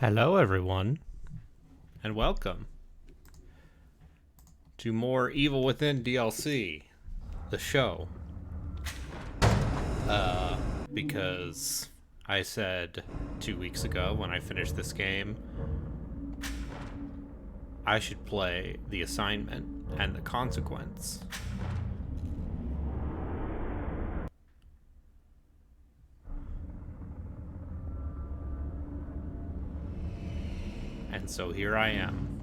Hello, everyone, and welcome to more Evil Within DLC, the show. Because I said 2 weeks ago when I finished this game, I should play The Assignment and The Consequence. And so here I am.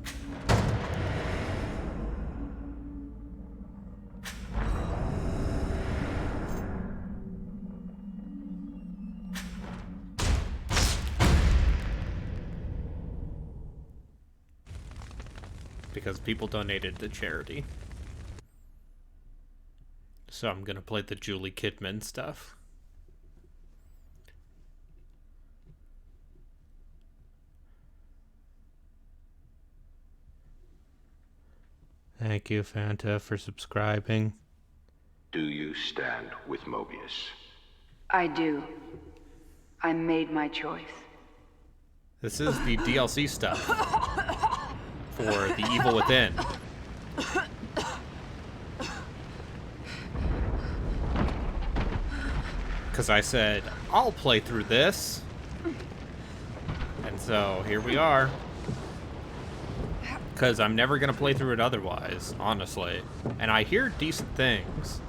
Because people donated to charity. So I'm gonna play the Julie Kidman stuff. Thank you, Fanta, for subscribing. Do you stand with Mobius? I do. I made my choice. This is the DLC stuff for The Evil Within. Because I said, I'll play through this. And so, here we are. Because I'm never going to play through it otherwise, honestly. And I hear decent things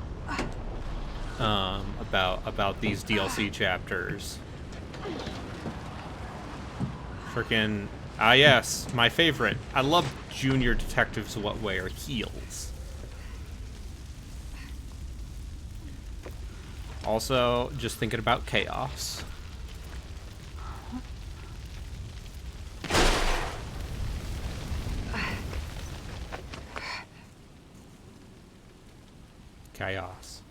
about these DLC chapters. Freaking... Ah, yes, my favorite. I love junior detectives what wear heels. Also, just thinking about chaos. Chaos.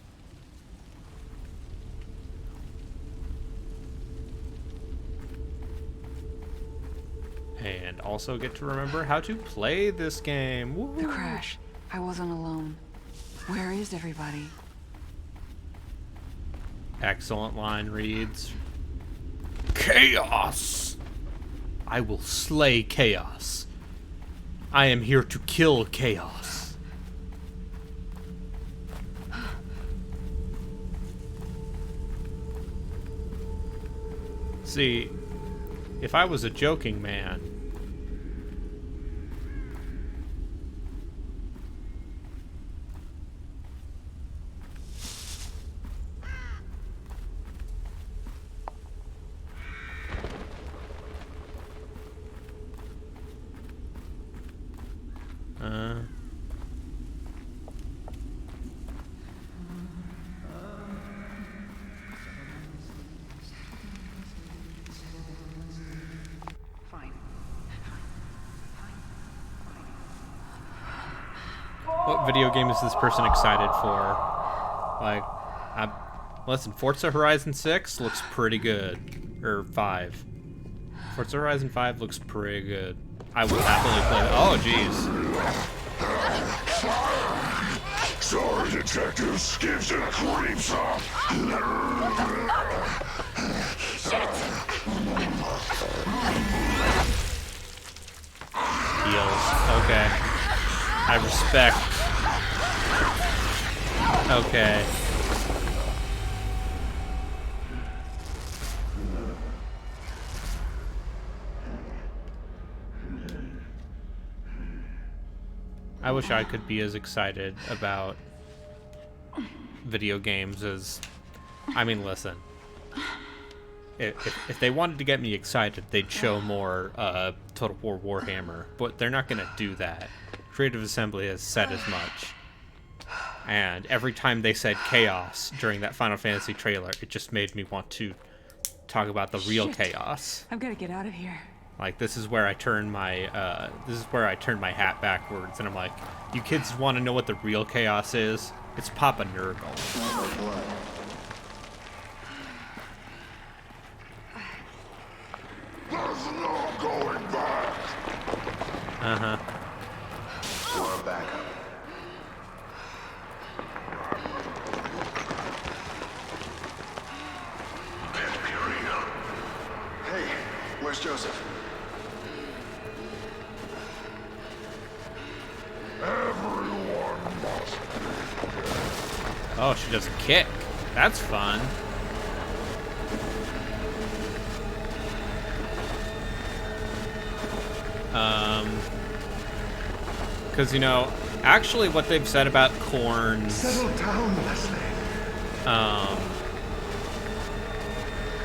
And also get to remember how to play this game. Woo! The crash. I wasn't alone. Where is everybody? Excellent line reads. Chaos! I will slay chaos. I am here to kill chaos. See, if I was a joking man, Fine. what video game is this person excited for? Like, listen, Forza Horizon 6 looks pretty good. Or 5. Forza Horizon 5 looks pretty good. I will happily play that. Oh, jeez. Sorry, detective. Skips and creeps up. Heals. Okay. I respect. Okay. I wish I could be as excited about video games as... I mean, listen. If they wanted to get me excited, they'd show more Total War Warhammer. But they're not going to do that. Creative Assembly has said as much. And every time they said chaos during that Final Fantasy trailer, it just made me want to talk about the real chaos. I've got to get out of here. Like, this is where I turn my hat backwards, and I'm like, you kids want to know what the real chaos is? It's Papa Nurgle. There's no going back. Uh-huh. We're on backup. Hey, where's Joseph? Oh, she does a kick. That's fun. Because, you know, actually what they've said about Korn's Settle down, Leslie.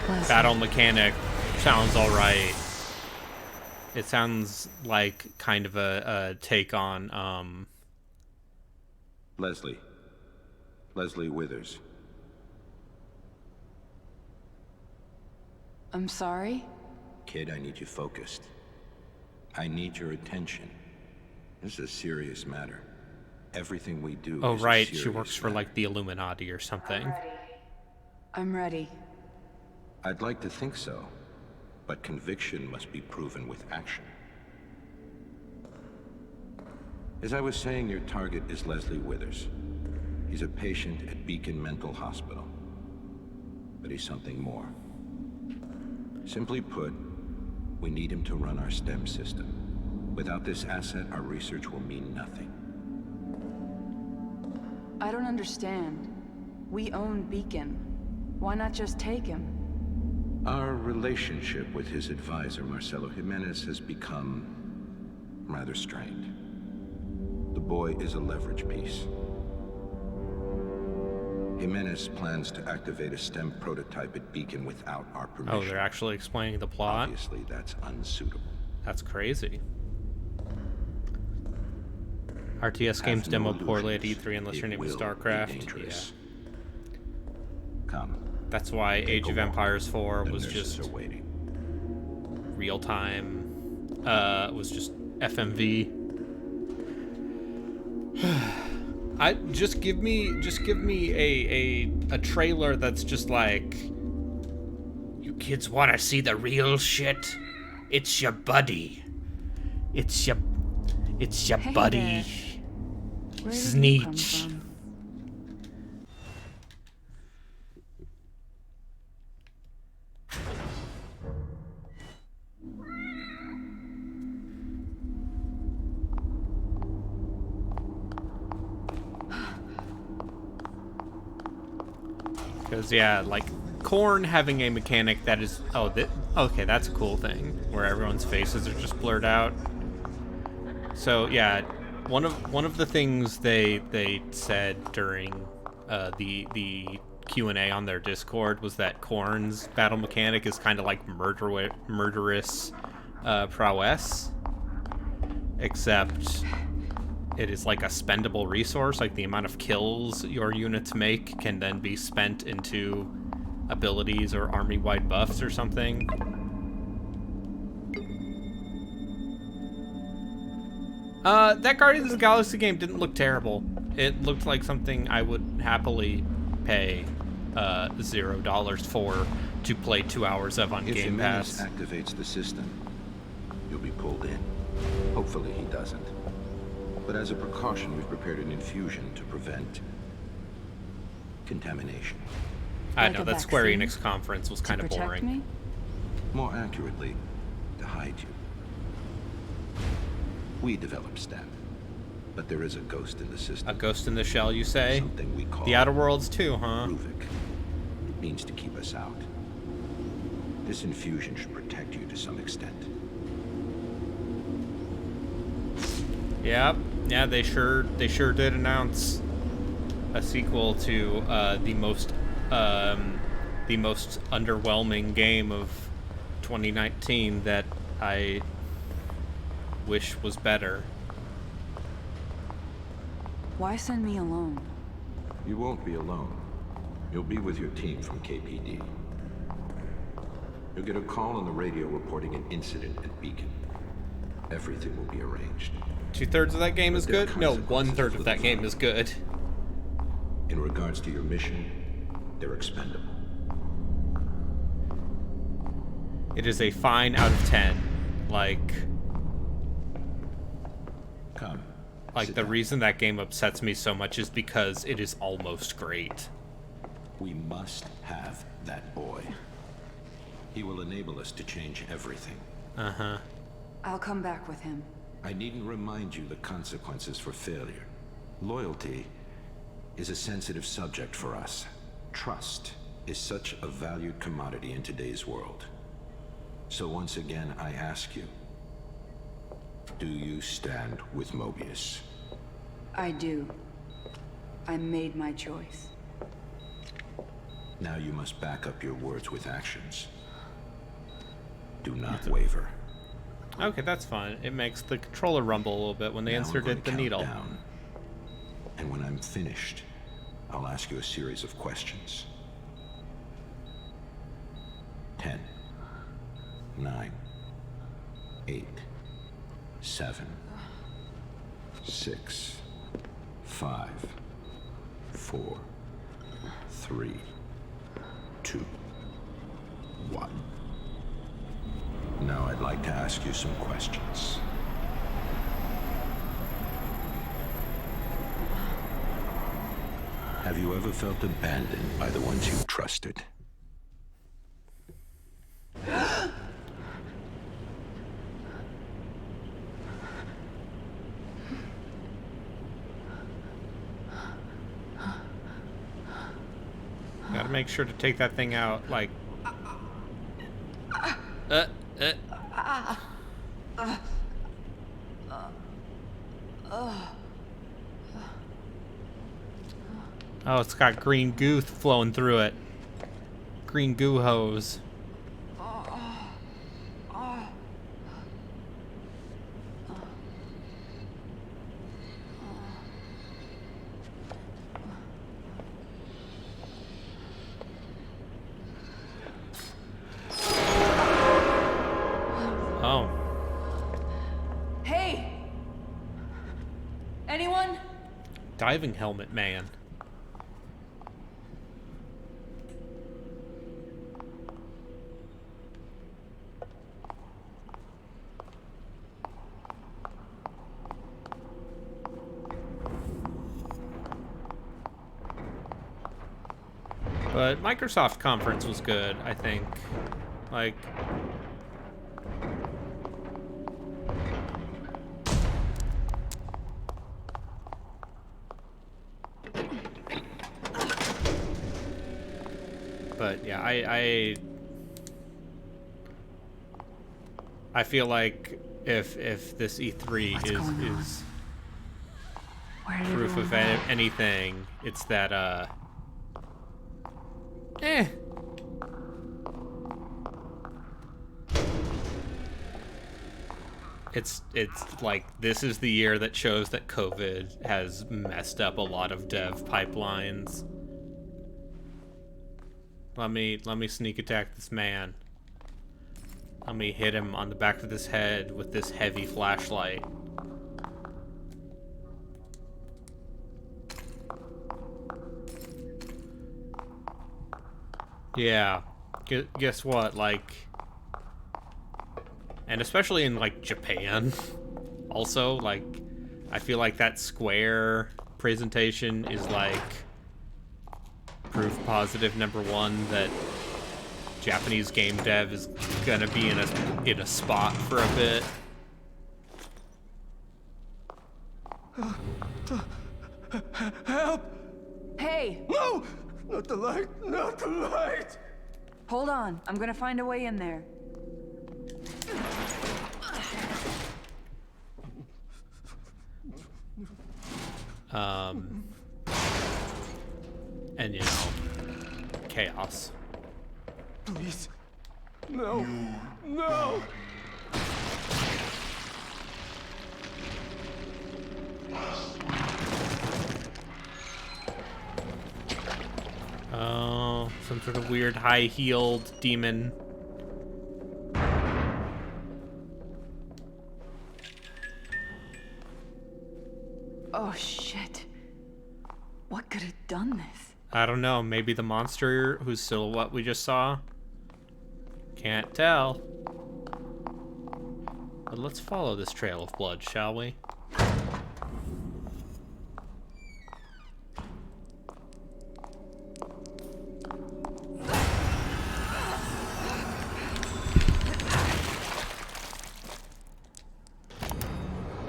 Leslie. battle mechanic sounds alright. It sounds like kind of a take on, Leslie. Leslie Withers. I'm sorry? Kid, I need you focused. I need your attention. This is a serious matter. Everything we do oh is right, a she serious works for matter. like the Illuminati or something. I'm ready. I'd like to think so, but conviction must be proven with action. As I was saying, your target is Leslie Withers. He's a patient at Beacon Mental Hospital. But he's something more. Simply put, we need him to run our STEM system. Without this asset, our research will mean nothing. I don't understand. We own Beacon. Why not just take him? Our relationship with his advisor, Marcelo Jimenez, has become rather strained. The boy is a leverage piece. Jimenez plans to activate a STEM prototype at Beacon without our permission. Oh, they're actually explaining the plot? Obviously, that's unsuitable. That's crazy. RTS games Have no demo poorly at illusions. E3 unless your It name was will be StarCraft. dangerous. Come. That's why Age a of walk. Empires 4 The was nurses just are waiting. real time. Was just FMV. I just give me a trailer that's just like, you kids want to see the real shit? It's your buddy. It's your Hey buddy. there. Where did you come Sneech. from? Because, yeah, like, Korn having a mechanic that is... Oh, okay, that's a cool thing. Where everyone's faces are just blurred out. So, yeah, one of the things they said during the Q&A on their Discord was that Korn's battle mechanic is kind of like murderous prowess. Except... it is like a spendable resource, like the amount of kills your units make can then be spent into abilities or army-wide buffs or something. That Guardians of the Galaxy game didn't look terrible. It looked like something I would happily pay $0 for to play 2 hours of on If Game Jimenez Pass. activates the system, you'll be pulled in. Hopefully he doesn't. But as a precaution, we've prepared an infusion to prevent contamination. I Like know, a that Square vaccine? Enix conference was kind To of protect boring. me? More accurately, to hide you. We developed STEM, but there is a ghost in the system. A ghost in the shell, you say? Something we call The Outer Worlds too, huh? Ruvik. It means to keep us out. This infusion should protect you to some extent. Yep. Yeah, they sure did announce a sequel to the most underwhelming game of 2019 that I wish was better. Why send me alone? You won't be alone. You'll be with your team from KPD. You'll get a call on the radio reporting an incident at Beacon. Everything will be arranged. 2/3 of that game is There are good? No, consequences 1/3 for of the that game fight. is good. In regards to your mission, they're expendable. It is a fine out of 10. Come. Like sit the down. reason that game upsets me so much is because it is almost great. We must have that boy. He will enable us to change everything. Uh-huh. I'll come back with him. I needn't remind you the consequences for failure. Loyalty is a sensitive subject for us. Trust is such a valued commodity in today's world. So once again, I ask you, do you stand with Mobius? I do. I made my choice. Now you must back up your words with actions. Do not waver. Okay, that's fine. It makes the controller rumble a little bit when they Now I'm going inserted to the count needle. down. And when I'm finished, I'll ask you a series of questions. 10, 9, 8, 7, 6, 5, 4, 3, 2, 1. Now I'd like to ask you some questions. Have you ever felt abandoned by the ones you trusted? Gotta make sure to take that thing out, like... Oh, it's got green goo flowing through it. Green goo hose. Oh. Hey! Anyone? Diving helmet man. But Microsoft conference was good, I think. Like... But yeah, I feel like if this E3 is Where did proof everyone of go? anything, it's that It's like this is the year that shows that COVID has messed up a lot of dev pipelines. Let me sneak attack this man. Let me hit him on the back of his head with this heavy flashlight. Yeah. Guess what? Like, and especially in like Japan, also, like, I feel like that Square presentation is like proof positive #1 that Japanese game dev is gonna be in a spot for a bit. Help! Hey! No! Not the light! Not the light! Hold on. I'm gonna find a way in there. And you know, chaos. Please. No. No! Oh, some sort of weird high-heeled demon. Oh, shit. What could have done this? I don't know, maybe the monster whose silhouette we just saw? Can't tell. But let's follow this trail of blood, shall we?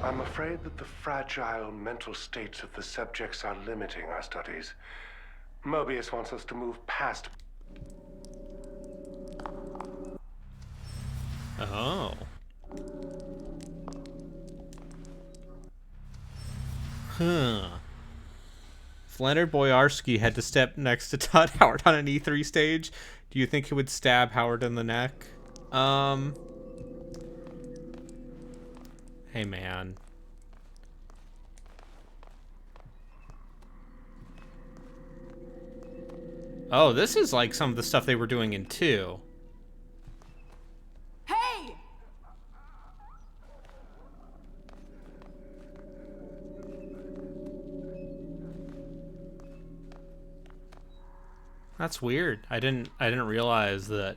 I'm I'm afraid that the fragile mental states of the subjects are limiting our studies. Mobius wants us to move past. Oh. Huh. If Leonard Boyarsky had to step next to Todd Howard on an E3 stage, do you think he would stab Howard in the neck? Hey, man. Oh, this is like some of the stuff they were doing in 2. Hey! That's weird. I didn't realize that.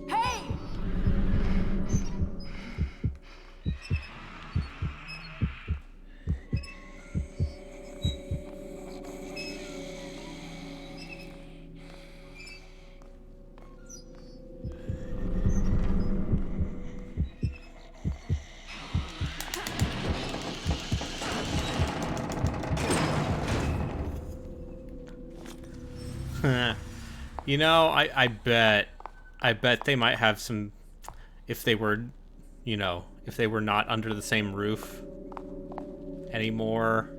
Hey! You know, I bet they might have some, if they were, you know, if they were not under the same roof anymore.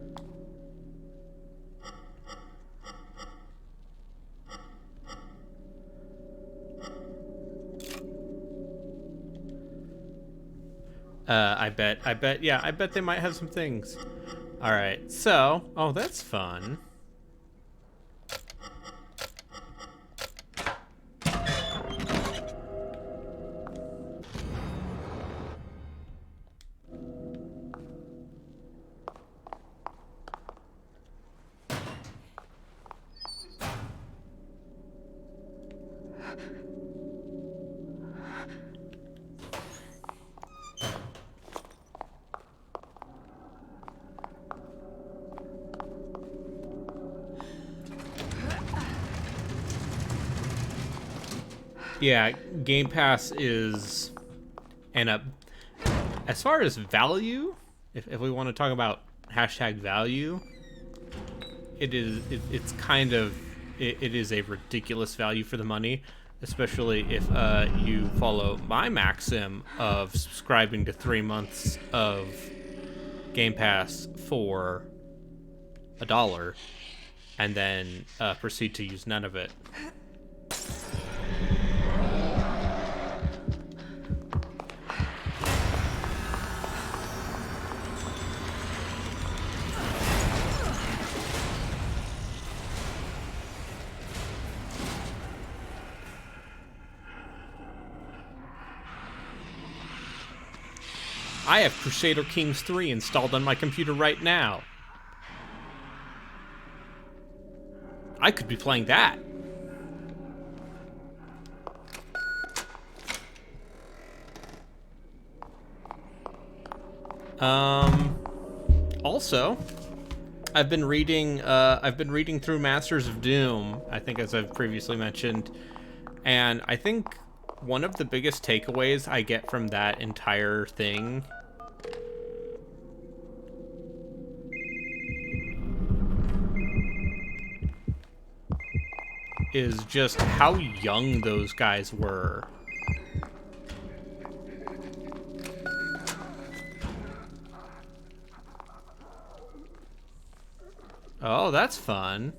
I bet they might have some things. All right, so, oh, that's fun. Yeah, Game Pass is, and as far as value, if we want to talk about hashtag value, it is a ridiculous value for the money, especially if you follow my maxim of subscribing to 3 months of Game Pass for $1, and then proceed to use none of it. I have Crusader Kings 3 installed on my computer right now. I could be playing that. Also, I've been reading through Masters of Doom, I think, as I've previously mentioned, and I think one of the biggest takeaways I get from that entire thing is just how young those guys were. Oh, that's fun.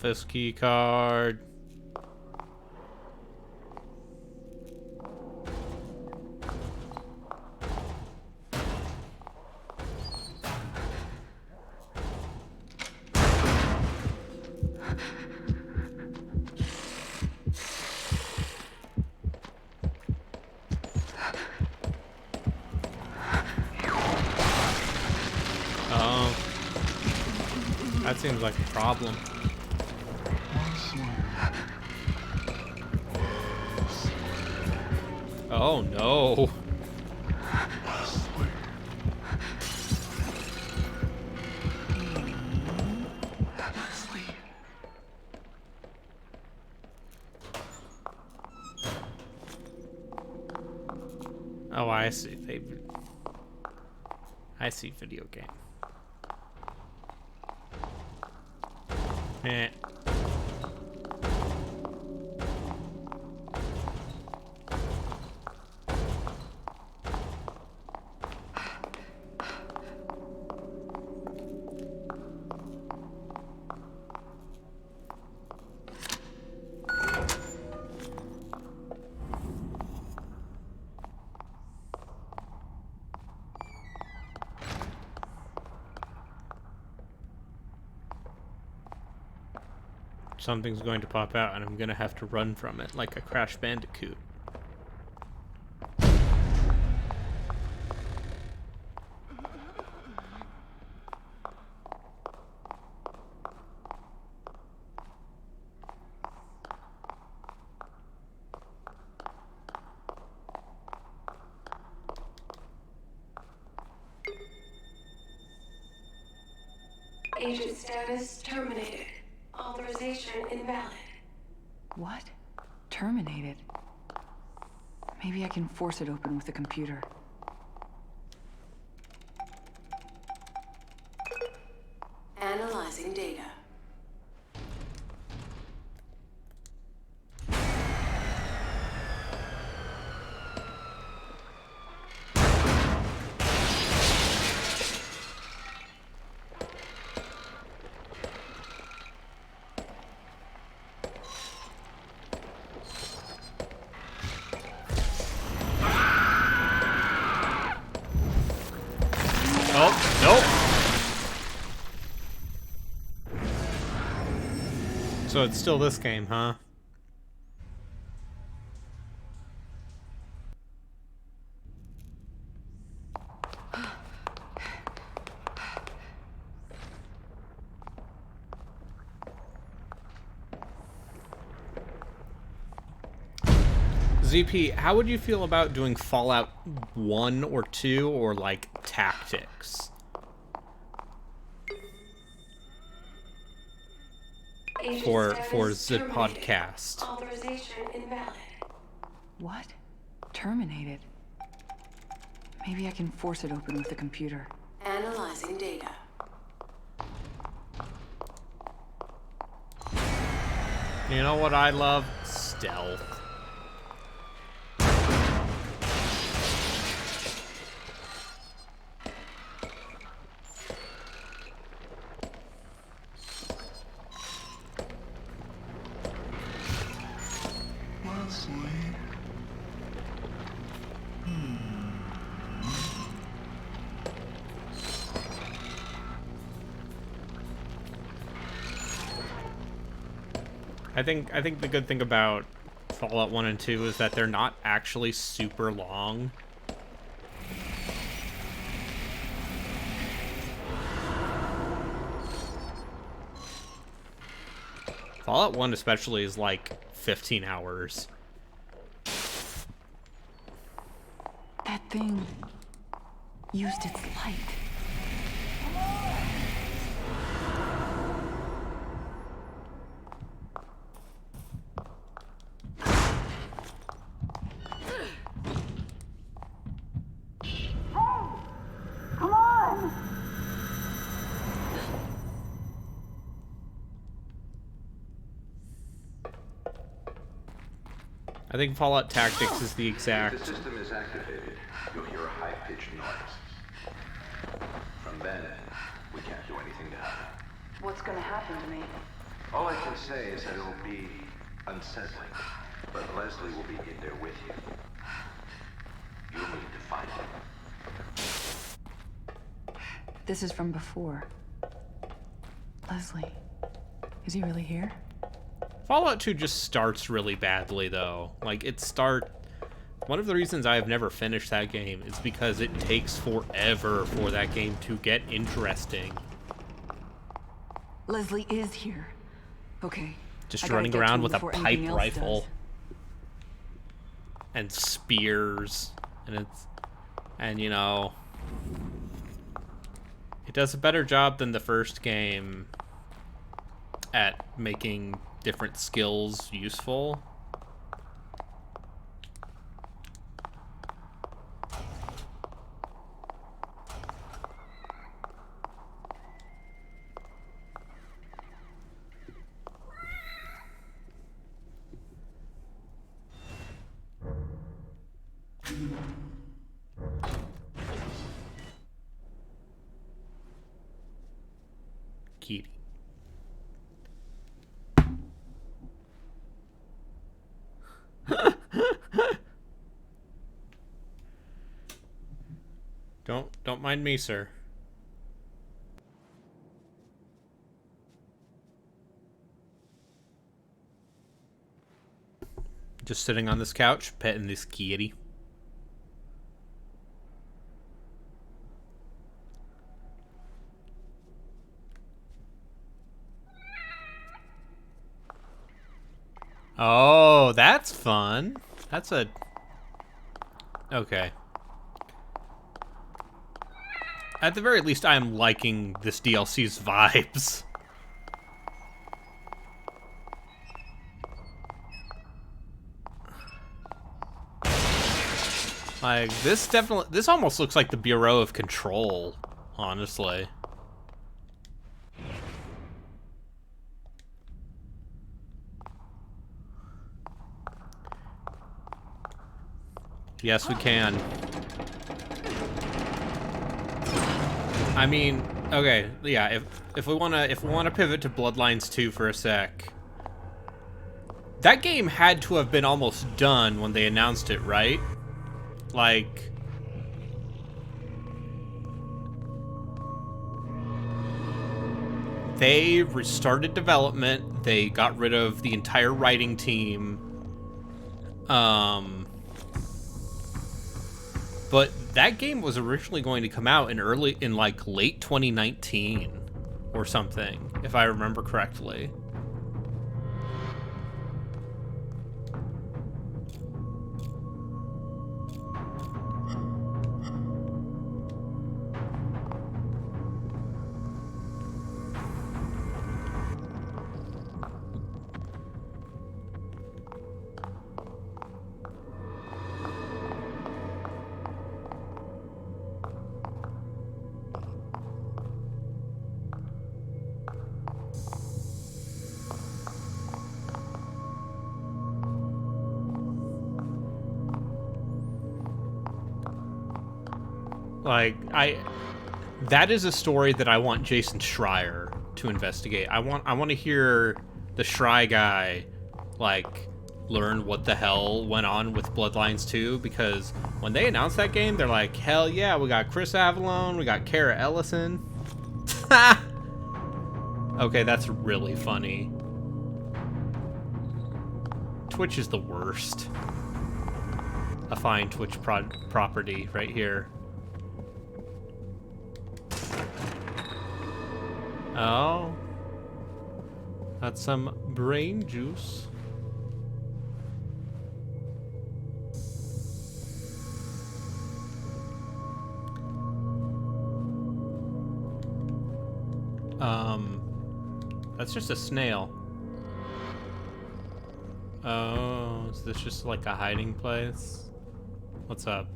Office key card. That seems like a problem. Oh no. Oh, I see. I see video game. Eh. Something's going to pop out and I'm gonna have to run from it like a Crash Bandicoot. Agent status terminated. Authorization invalid. What? Terminated? Maybe I can force it open with the computer. Analyzing data. So it's still this game, huh? ZP, how would you feel about doing Fallout 1 or 2 or like Tactics? For the podcast. Authorization invalid. What? Terminated? Maybe I can force it open with the computer. Analyzing data. You know what I love? Stealth. I think the good thing about Fallout 1 and 2 is that they're not actually super long. Fallout 1 especially is like 15 hours. That thing used its light. I think Fallout Tactics is the exact... If the system is activated, you'll hear a high-pitched noise. From then, we can't do anything to help. What's gonna happen to me? All I can say is that it'll be unsettling, but Leslie will be in there with you. You'll need to find him. This is from before. Leslie, is he really here? Fallout 2 just starts really badly, though. Like, one of the reasons I have never finished that game is because it takes forever for that game to get interesting. Leslie is here. Okay. Just I gotta running get to around him with a before pipe anything else rifle. does. And spears. And you know, it does a better job than the first game at making different skills useful. Kitty. Don't mind me, sir. Just sitting on this couch, petting this kitty. Oh, that's fun. That's a... Okay. At the very least, I am liking this DLC's vibes. Like, this almost looks like the Bureau of Control, honestly. Yes, we can. I mean, okay, yeah, if we wanna pivot to Bloodlines 2 for a sec. That game had to have been almost done when they announced it, right? Like, they restarted development, they got rid of the entire writing team. But that game was originally going to come out in like late 2019 or something, if I remember correctly. Like, that is a story that I want Jason Schreier to investigate. I want to hear the Schrei guy, like, learn what the hell went on with Bloodlines 2, because when they announced that game, they're like, hell yeah, we got Chris Avellone, we got Kara Ellison. Okay, that's really funny. Twitch is the worst. A fine Twitch property right here. Oh, that's some brain juice. That's just a snail. Oh, is this just like a hiding place? What's up?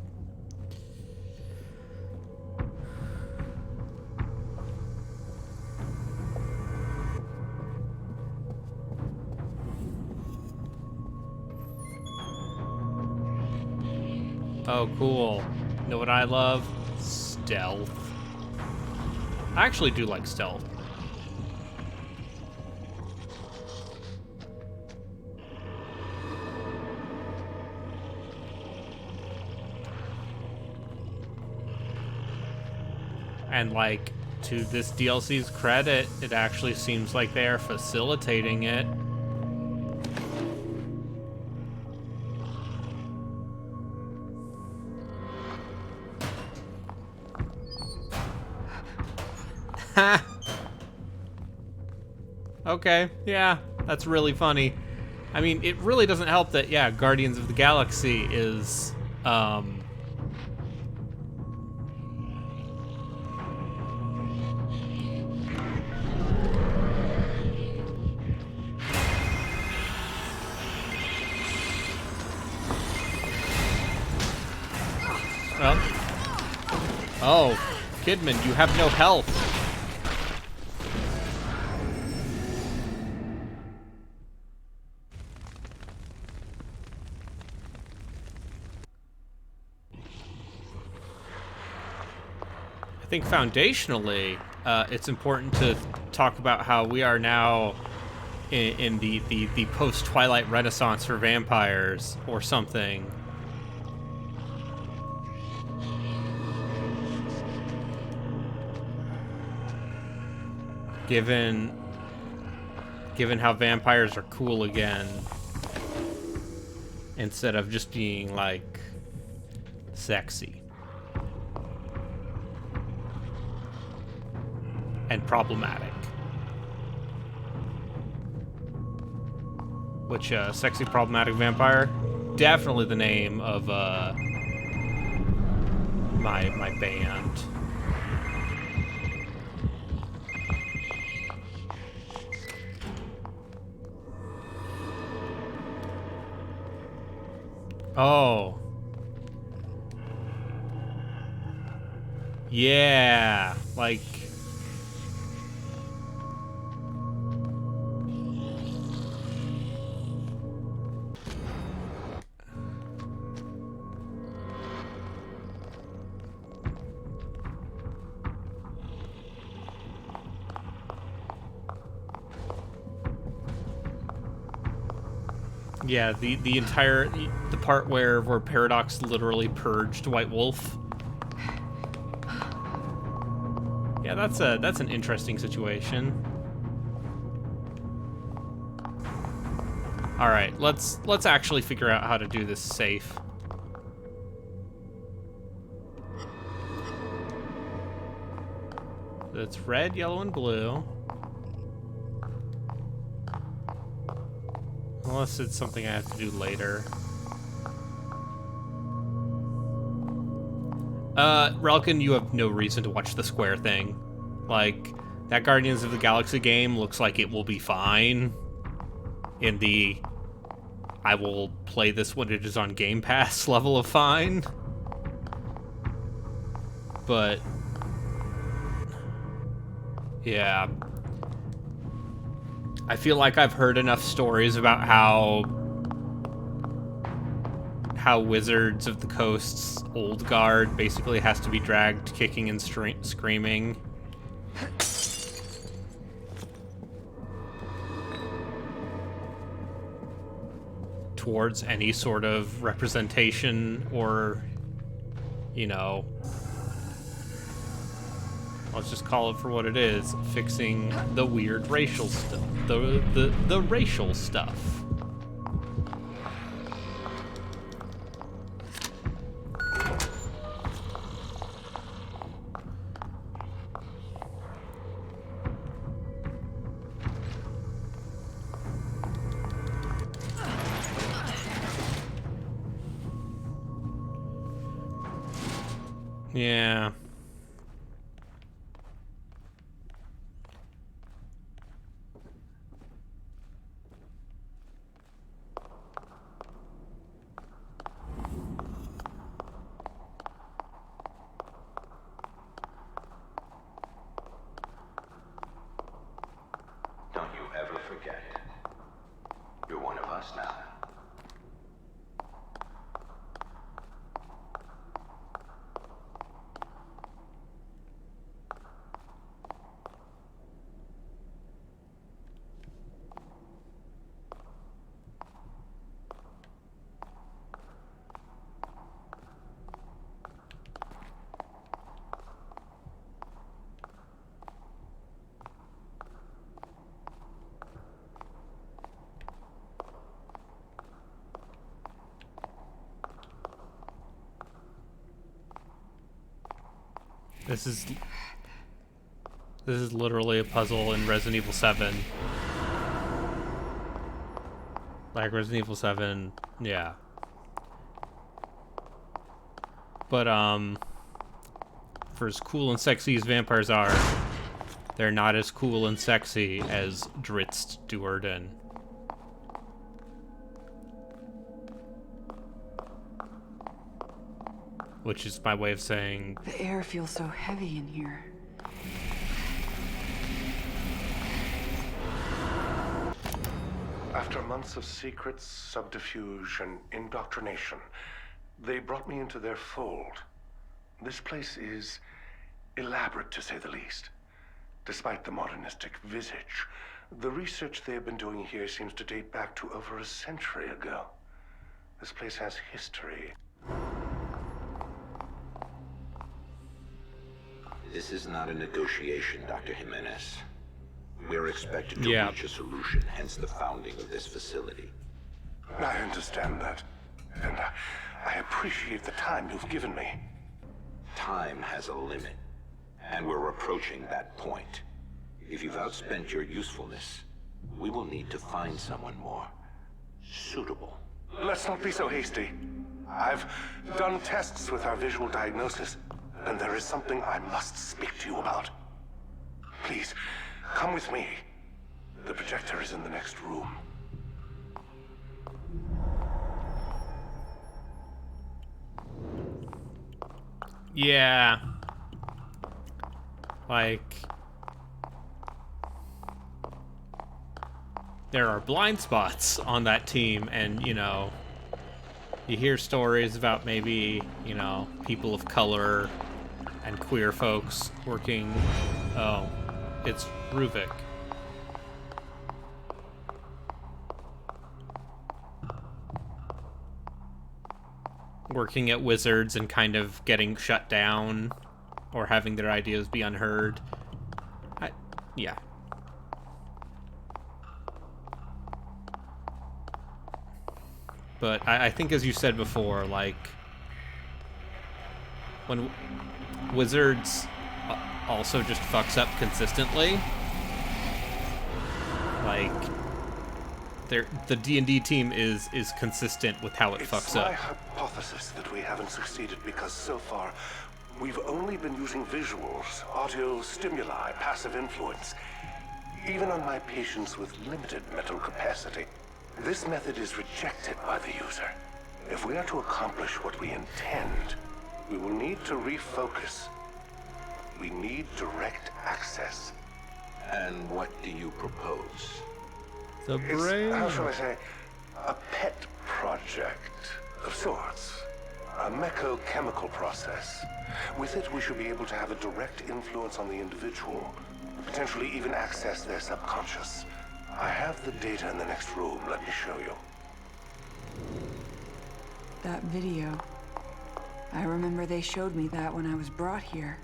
Oh, cool. You know what I love? Stealth. I actually do like stealth. And, like, to this DLC's credit, it actually seems like they are facilitating it. Ha! Okay, yeah, that's really funny. I mean, it really doesn't help that, yeah, Guardians of the Galaxy is, well, oh, Kidman, you have no health. I think foundationally, it's important to talk about how we are now in the post-Twilight Renaissance for vampires or something. Given how vampires are cool again, instead of just being, like, sexy. And problematic. Which, sexy problematic vampire? Definitely the name of, my band. Oh. Yeah, like... Yeah, the entire the part where Paradox literally purged White Wolf. Yeah, that's an interesting situation. All right, let's actually figure out how to do this safe. So it's red, yellow, and blue. Unless it's something I have to do later. Relkin, you have no reason to watch the square thing. Like, that Guardians of the Galaxy game looks like it will be fine. In the, I will play this when it is on Game Pass level of fine. But, yeah. I feel like I've heard enough stories about how Wizards of the Coast's old guard basically has to be dragged kicking and screaming. Towards any sort of representation or, you know, let's just call it for what it is, fixing the weird racial stuff, the racial stuff. Yeah. Don't you ever forget. You're one of us now. This is literally a puzzle in Resident Evil 7. Like Resident Evil 7, yeah. But for as cool and sexy as vampires are, they're not as cool and sexy as Drizzt Do'Urden. Which is my way of saying... The air feels so heavy in here. After months of secrets, subterfuge, and indoctrination, they brought me into their fold. This place is elaborate, to say the least. Despite the modernistic visage, the research they have been doing here seems to date back to over a century ago. This place has history. This is not a negotiation, Dr. Jimenez. We're expected to Yeah. reach a solution, hence the founding of this facility. I understand that, and I appreciate the time you've given me. Time has a limit, and we're approaching that point. If you've outspent your usefulness, we will need to find someone more suitable. Let's not be so hasty. I've done tests with our visual diagnosis, and there is something I must speak to you about. Please, come with me. The projector is in the next room. Yeah. Like... there are blind spots on that team, and, you know, you hear stories about maybe, you know, people of color and queer folks working... Oh, it's Ruvik. Working at Wizards and kind of getting shut down or having their ideas be unheard. Yeah. But I think, as you said before, like, when Wizards also just fucks up consistently, like, the D&D team is consistent with how it fucks It's my up. hypothesis that we haven't succeeded because so far we've only been using visuals, audio stimuli, passive influence, even on my patients with limited mental capacity. This method is rejected by the user. If we are to accomplish what we intend, we will need to refocus. We need direct access. And what do you propose? The It's, how shall I say, a pet project of sorts. A mechochemical process. With it, we should be able to have a direct influence on the individual, potentially even access their subconscious. I have the data in the next room. Let me show you. That video. I remember they showed me that when I was brought here.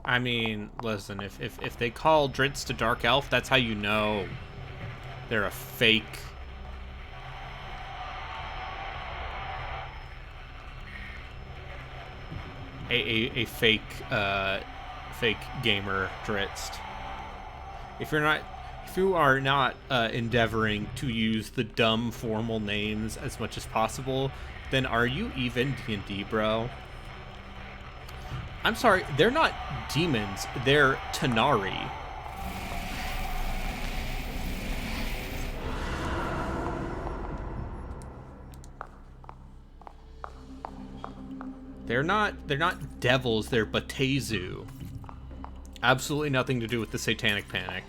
I mean, listen, if they call Drizzt a dark elf, that's how you know they're a fake. A fake fake gamer Drizzt. If you are not endeavoring to use the dumb formal names as much as possible, then are you even D&D, bro? I'm sorry, they're not demons, they're Tanari. They're not devils, they're Batezu. Absolutely nothing to do with the Satanic Panic.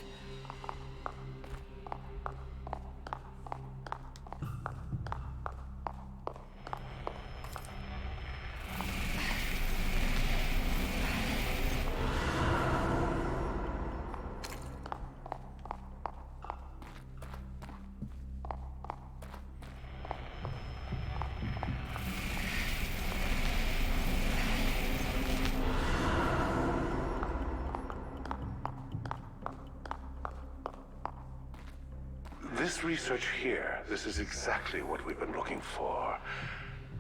This research here, this is exactly what we've been looking for.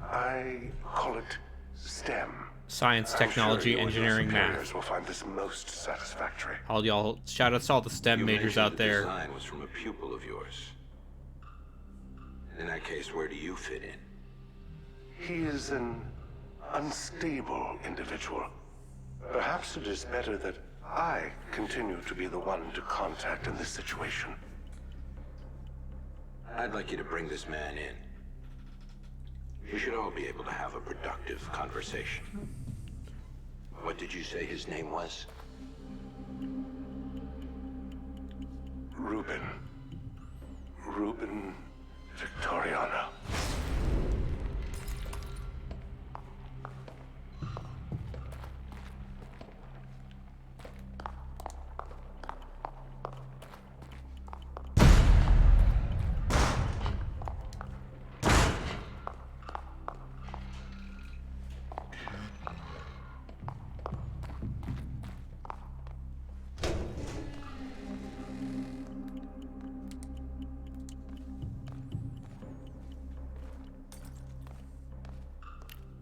I call it STEM. Science, I'm technology, sure you and your engineering, superiors math. will find this most satisfactory. All y'all, shout outs to all the STEM You majors mentioned out the there. design was from a pupil of yours. In that case, where do you fit in? He is an unstable individual. Perhaps it is better that I continue to be the one to contact in this situation. I'd like you to bring this man in. We should all be able to have a productive conversation. What did you say his name was? Ruben Victoriano.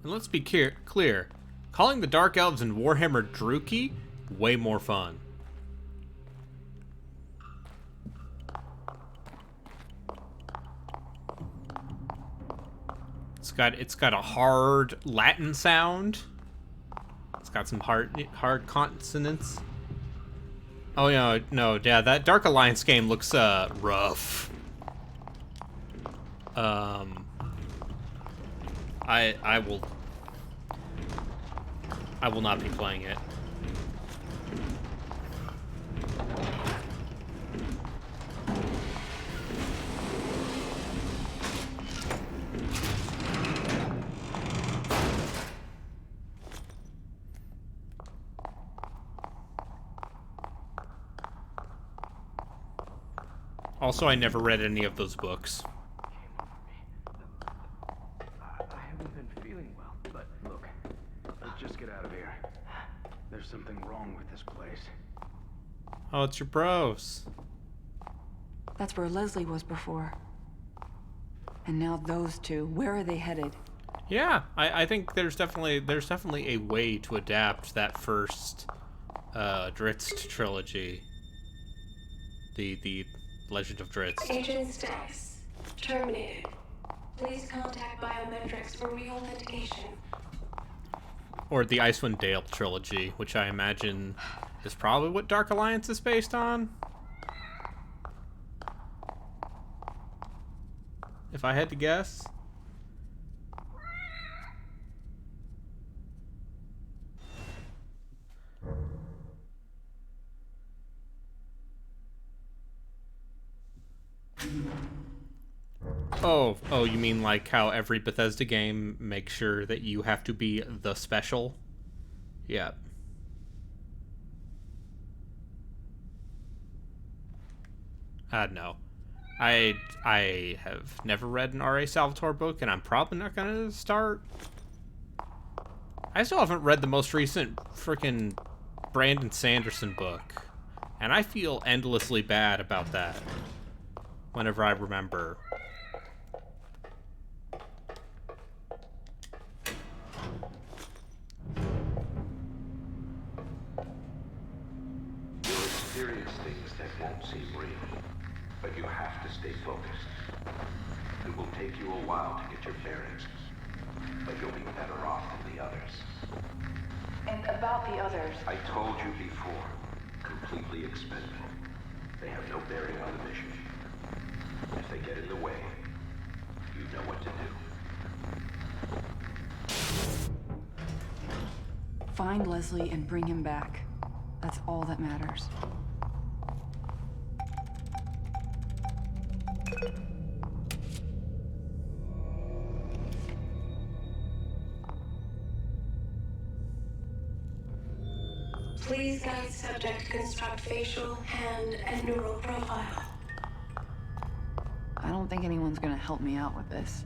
And let's be clear, calling the Dark Elves in Warhammer Druchii, way more fun. It's got a hard Latin sound. It's got some hard consonants. Oh no, yeah, that Dark Alliance game looks rough. I will not be playing it. Also, I never read any of those books. I haven't been feeling well, but look, let's just get out of here. There's something wrong with this place. Oh, it's your bros. That's where Leslie was before. And now those two, where are they headed? Yeah, I think there's definitely a way to adapt that first Drizzt trilogy. The Legend of Drizzt. Agent status terminated. Please contact biometrics for reauthentication. Or the Icewind Dale trilogy, which I imagine is probably what Dark Alliance is based on. If I had to guess. Oh, you mean like how every Bethesda game makes sure that you have to be the special? Yeah. No. I have never read an R.A. Salvatore book, and I'm probably not gonna start. I still haven't read the most recent frickin' Brandon Sanderson book, and I feel endlessly bad about that whenever I remember. You'll experience things that won't seem real, but you have to stay focused. It will take you a while to get your bearings, but you'll be better off than the others. And about the others. I told you before, completely expendable. They have no bearing on the mission. If they get in the way, you know what to do. Find Leslie and bring him back. That's all that matters. Please guide subject construct facial, hand, and neural profile. I don't think anyone's gonna help me out with this.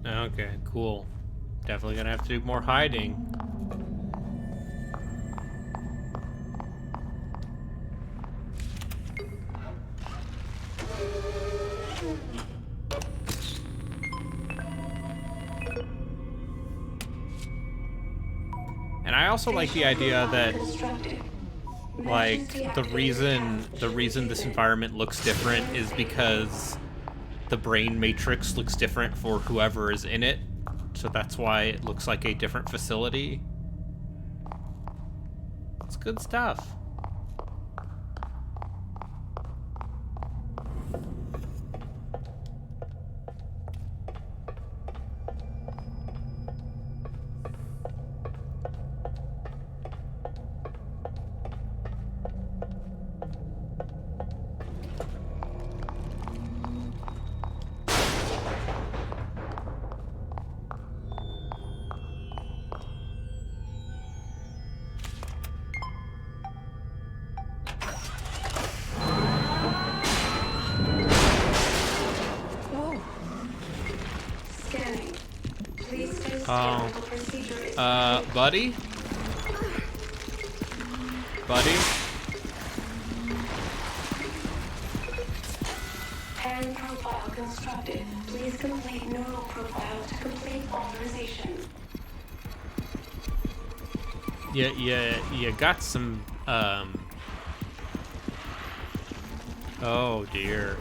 Okay, cool. Definitely gonna have to do more hiding. And I also like the idea that, like, the reason this environment looks different is because the brain matrix looks different for whoever is in it. So that's why it looks like a different facility. It's good stuff. Buddy? Buddy? Hand profile constructed. Please complete neural profile to complete authorization. You got some, oh dear.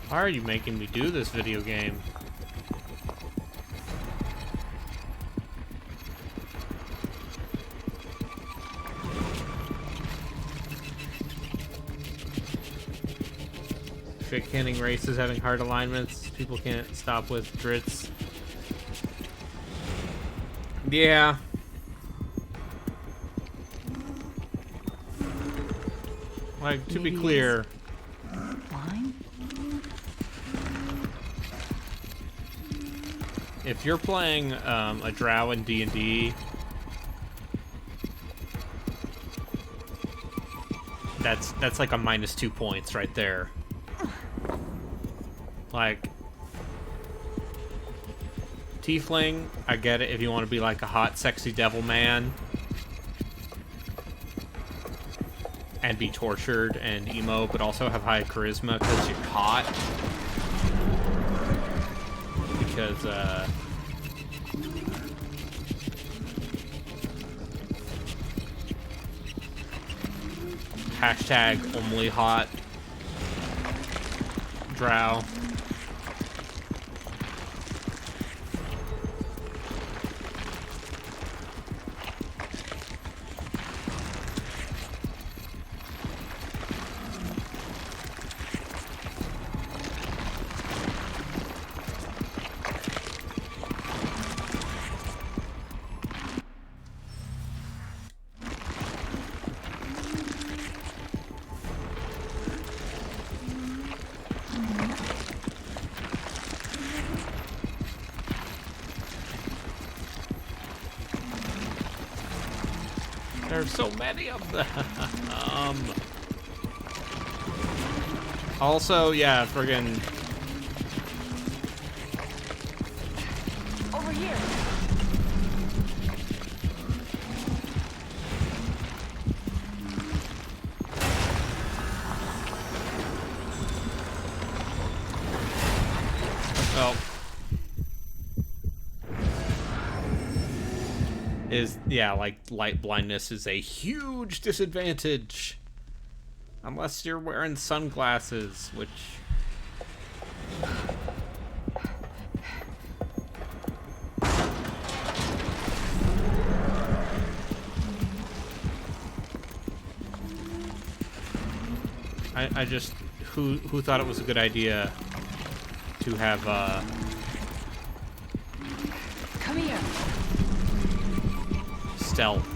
Why are you making me do this video game? Shit canning races having hard alignments. People can't stop with drits. Yeah. Like, to be clear, if you're playing a drow in D&D, that's like a -2 points right there. Like, tiefling, I get it if you want to be like a hot, sexy devil man and be tortured and emo, but also have high charisma because you're hot. Because, hashtag only hot drow. There's so many of them. Also, yeah, friggin' Over here. well, yeah, like, light blindness is a huge disadvantage. Unless you're wearing sunglasses, which... I just... Who thought it was a good idea to have, Come here. stealth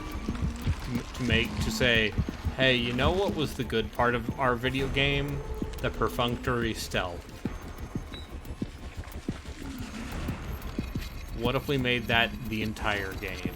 to say, hey, you know what was the good part of our video game? The perfunctory stealth. What if we made that the entire game?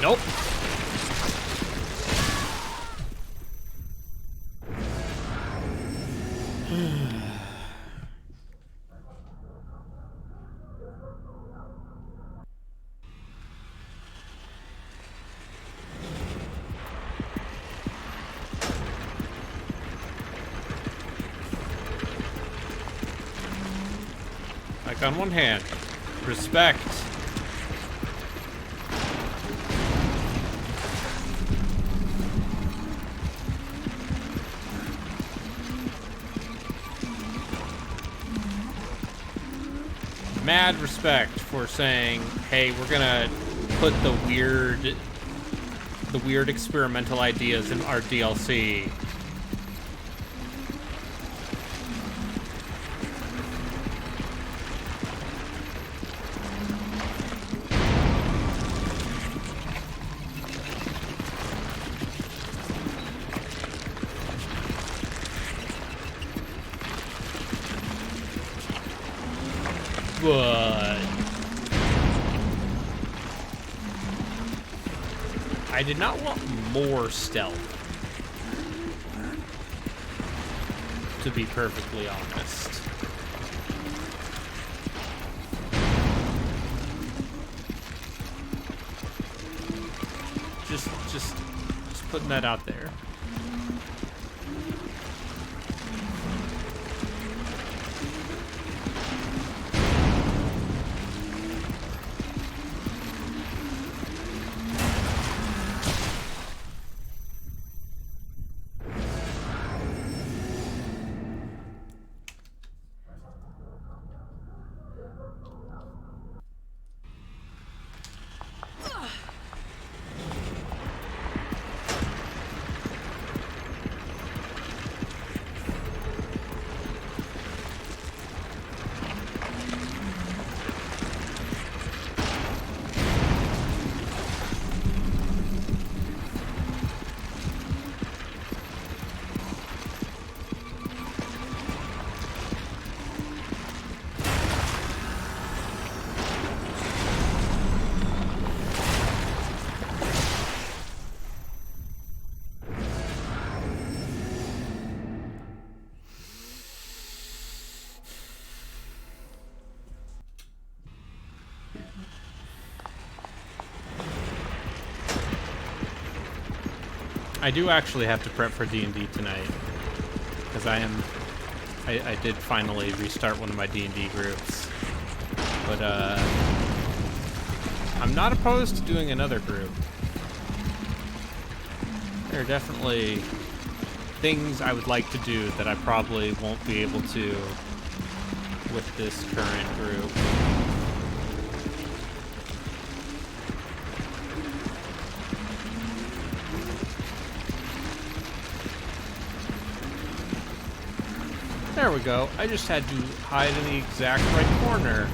Nope. Like on one hand, respect. Mad respect for saying, hey, we're gonna put the weird experimental ideas in our DLC. But I did not want more stealth, to be perfectly honest. Just putting that out there. I do actually have to prep for D&D tonight, because I did finally restart one of my D&D groups, but I'm not opposed to doing another group. There are definitely things I would like to do that I probably won't be able to with this current group. There we go. I just had to hide in the exact right corner.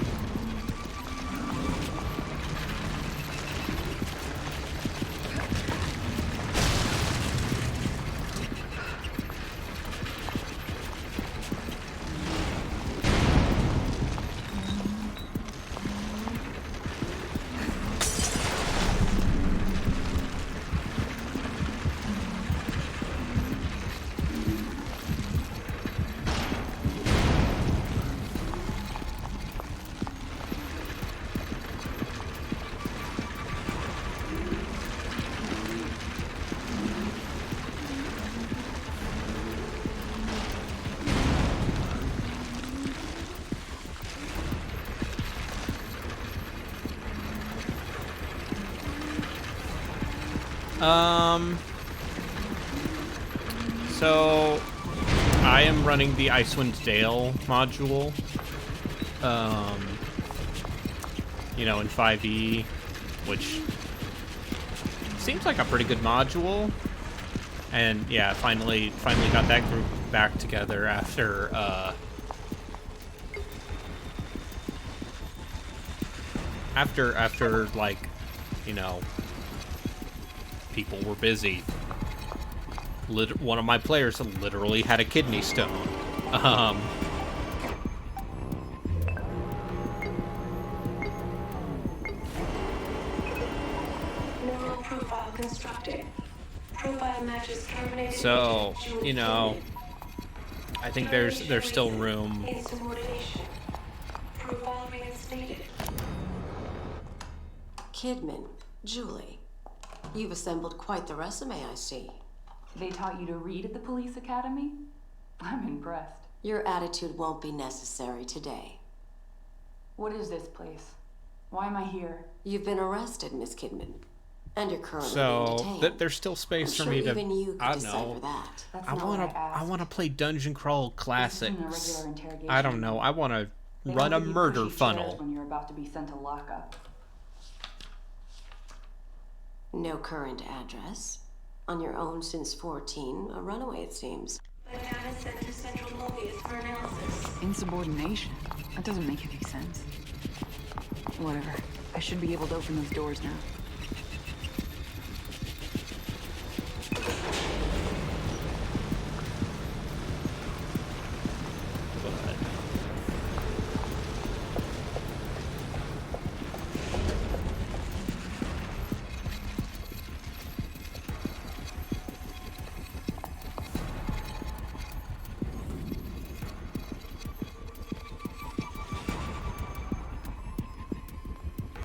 So I am running the Icewind Dale module, you know, in 5e, which seems like a pretty good module. And yeah, finally got that group back together after, after like, you know, people were busy. One of my players literally had a kidney stone. Neural Profile constructed. Profile matches terminated. So, agent Julie you know, Kidman. I think there's still Termination room. reason, insubordination. Profile reinstated. Kidman, Julie, you've assembled quite the resume, I see. They taught you to read at the police academy? I'm impressed. Your attitude won't be necessary today. What is this place? Why am I here? You've been arrested, Miss Kidman, and you're currently being So detained. there's still space I'm for sure me to. even you could I don't decipher know. that. That's I not wanna. what I asked. I wanna play Dungeon Crawl This Classics. isn't a regular interrogation. I don't know. I wanna They run a don't give you murder pushy chairs funnel. when you're about to be sent to lockup. No current address. On your own since 14, a runaway it seems. The data sent to Central Mobius for analysis. Insubordination? That doesn't make any sense. Whatever. I should be able to open those doors now. But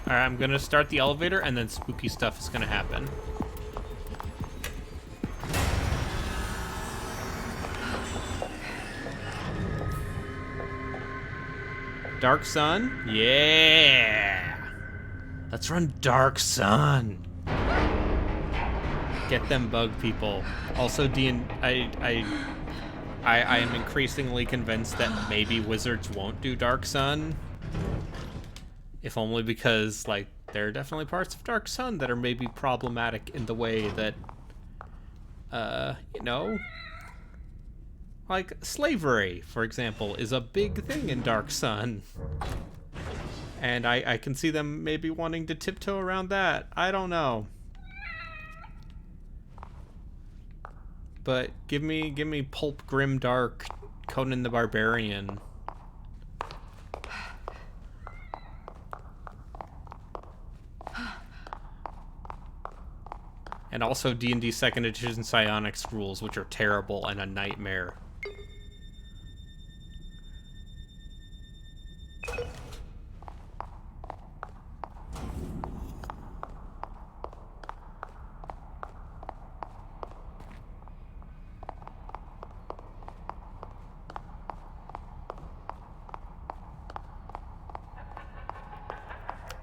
Alright, I'm gonna start the elevator and then spooky stuff is gonna happen. Dark Sun? Yeah! Let's run Dark Sun! Get them bug people. Also, I am increasingly convinced that maybe wizards won't do Dark Sun. If only because, like, there are definitely parts of Dark Sun that are maybe problematic in the way that, you know, like slavery, for example, is a big thing in Dark Sun. And I can see them maybe wanting to tiptoe around that. I don't know. But give me pulp grim dark Conan the Barbarian. And also D&D 2nd Edition Psionics rules, which are terrible and a nightmare.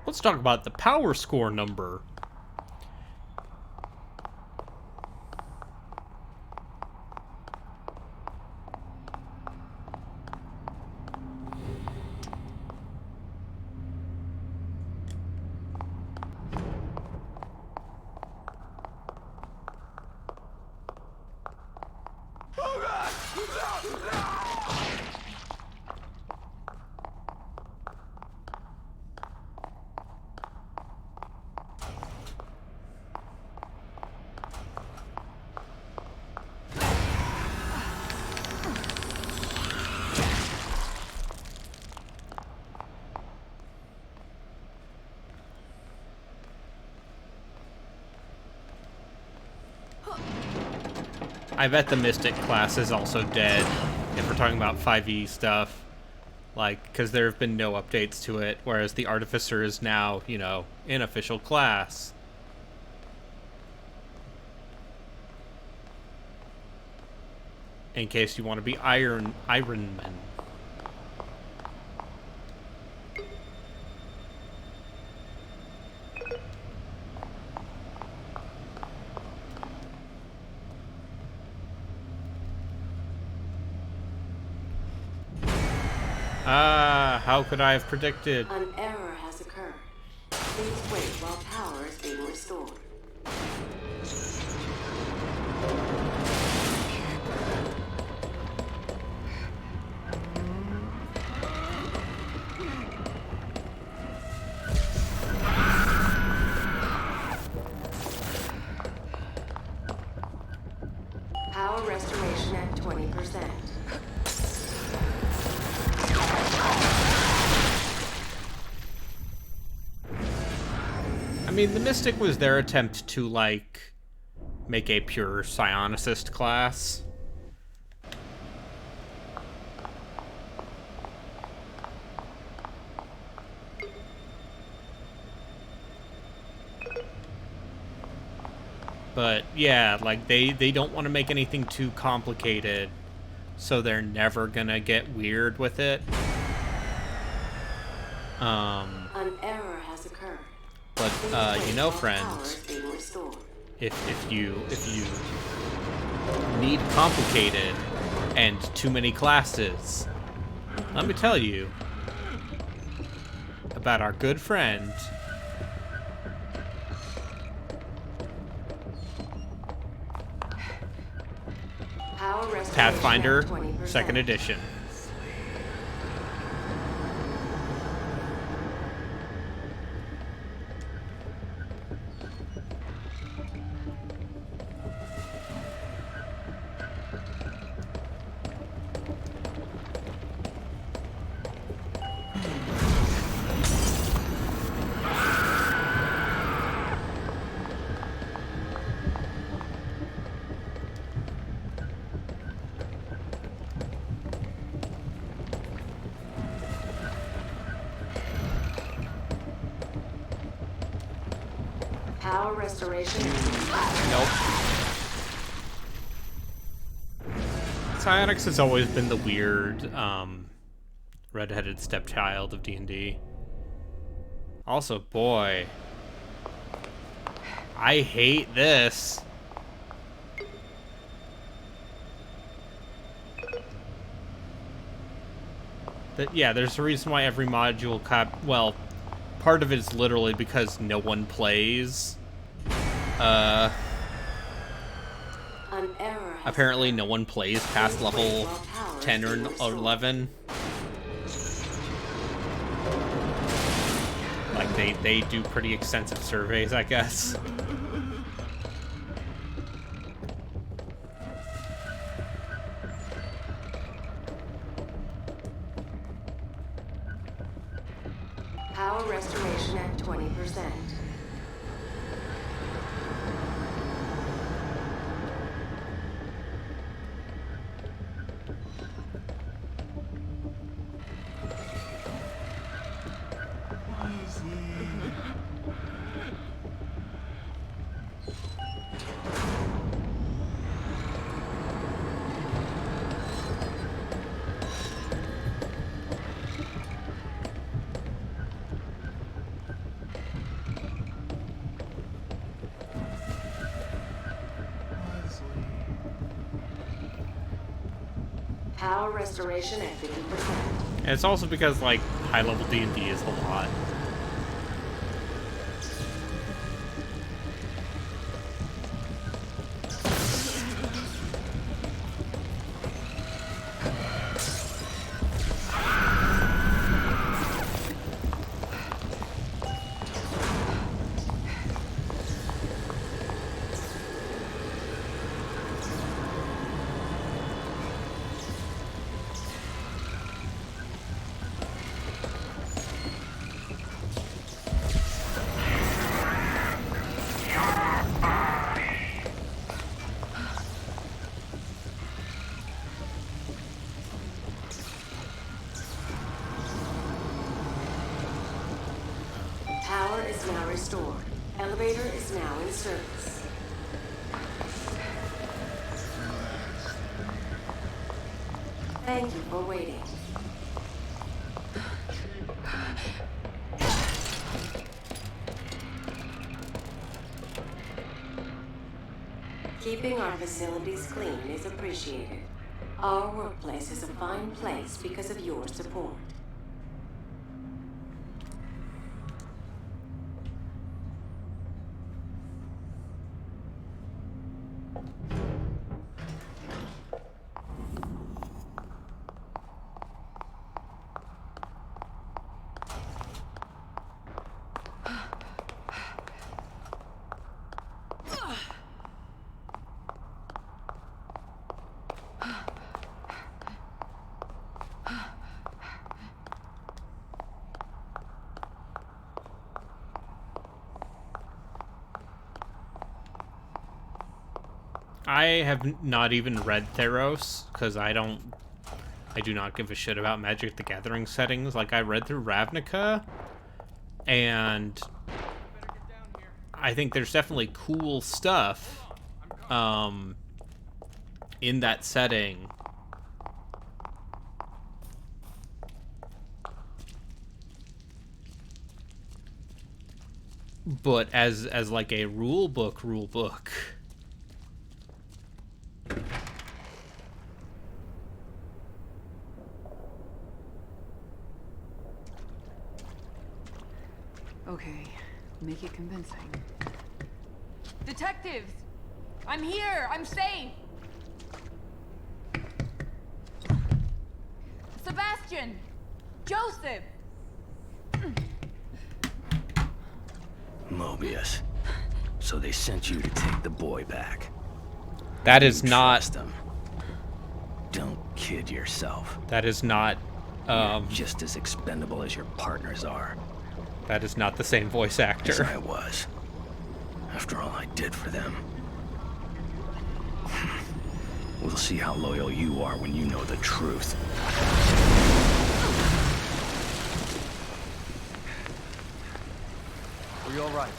Let's talk about the power score number. I bet the Mystic class is also dead, if we're talking about 5e stuff. Like, because there have been no updates to it, whereas the Artificer is now, you know, an official class. In case you want to be Iron Man. Ah, how could I have predicted? An error has occurred. Please wait while power is being restored. Power restoration at 20%. mean, the Mystic was their attempt to, like, make a pure psionicist class. But, yeah, like, they don't want to make anything too complicated, so they're never gonna get weird with it. An error has occurred. But, you know, friend, if you need complicated and too many classes, let me tell you about our good friend Pathfinder 2nd Edition. Power restoration. Nope. Psionics has always been the weird, redheaded stepchild of D&D. Also, boy, I hate this. Yeah, there's a reason why every module well, part of it is literally because no one plays. Apparently no one plays past level 10 or 11. Like, they do pretty extensive surveys, I guess. Power restoration at 20%. Power restoration at 50%. And it's also because, like, high-level D&D is a lot. Power is now restored. Elevator is now in service. Thank you for waiting. Keeping our facilities clean is appreciated. Our workplace is a fine place because of your support. I have not even read Theros, because I do not give a shit about Magic the Gathering settings. Like, I read through Ravnica, and I think there's definitely cool stuff in that setting. But as like a rule book. Okay, make it convincing. Detectives! I'm here! I'm safe! Sebastian! Joseph! Mobius. So they sent you to take the boy back. That is not... Trust them. Don't kid yourself. That is not... You're just as expendable as your partners are. That is not the same voice actor. As I was. After all I did for them. We'll see how loyal you are when you know the truth. Are you all right?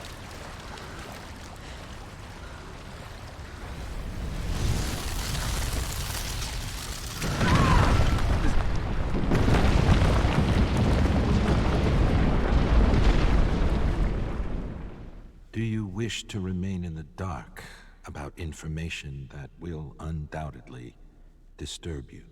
Do you wish to remain in the dark about information that will undoubtedly disturb you?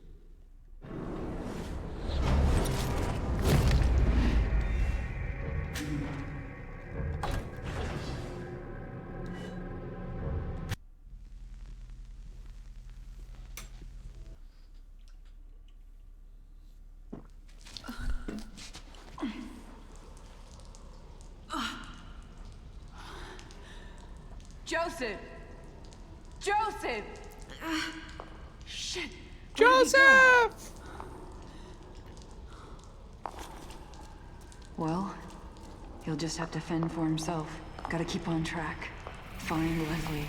Joseph! Joseph! Shit! Joseph! Well, he'll just have to fend for himself. Gotta keep on track. Find Leslie.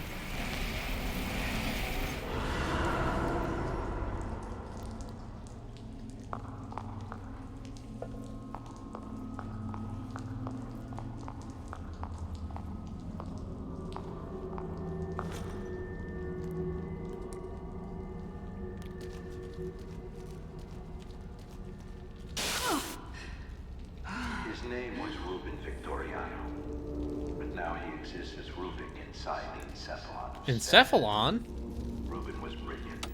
His name was Ruben Victoriano, but now he exists as Rubik inside the Encephalon. Encephalon? Ruben was brilliant,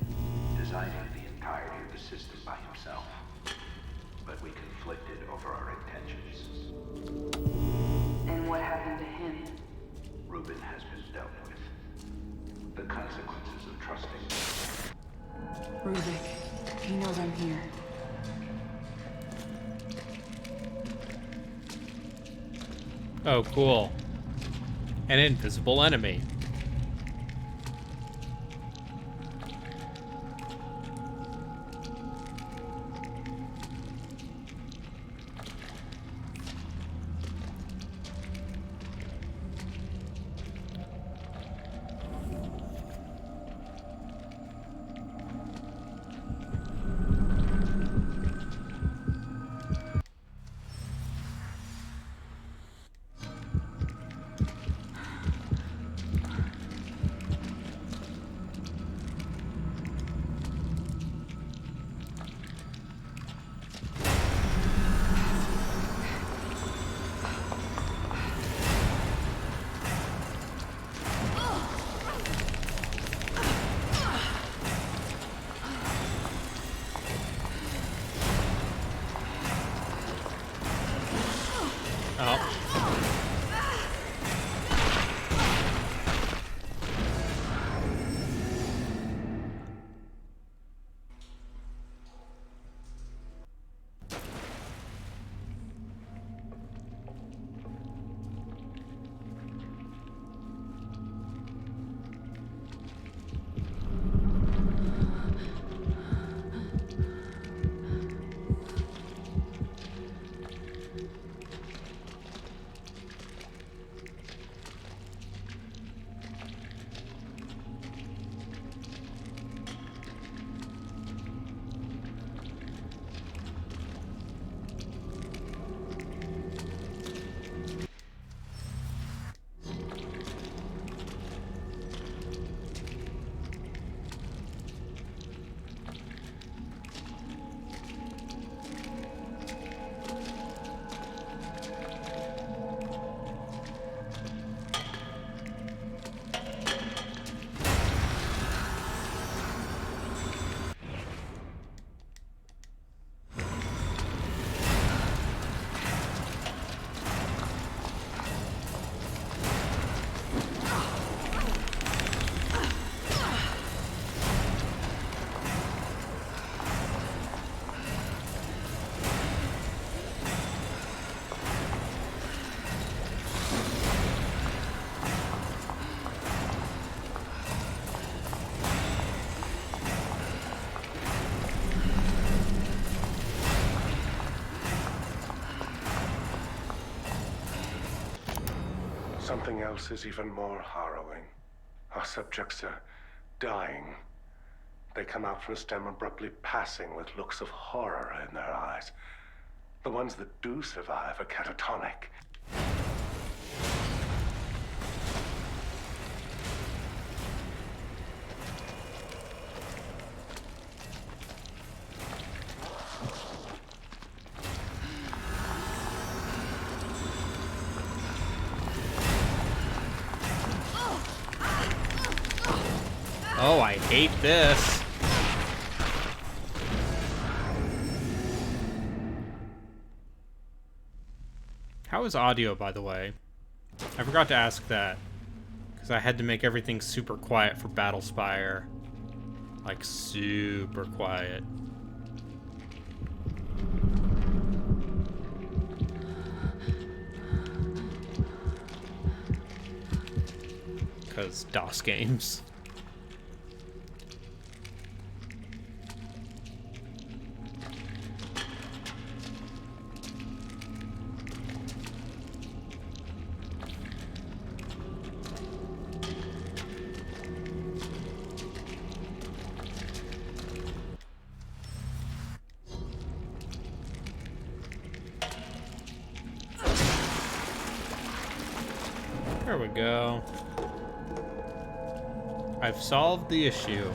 designing the entirety of the system by himself. But we conflicted over our intentions. And what happened to him? Ruben has been dealt with. The consequences of trusting. Rubik. He knows I'm here. Oh, cool. An invisible enemy. something else is even more harrowing. Our subjects are dying. They come out from STEM abruptly passing with looks of horror in their eyes. The ones that do survive are catatonic. Oh, I hate this. How is audio, by the way? I forgot to ask that, because I had to make everything super quiet for Battlespire. Like, super quiet. Because DOS games. There we go. I've solved the issue.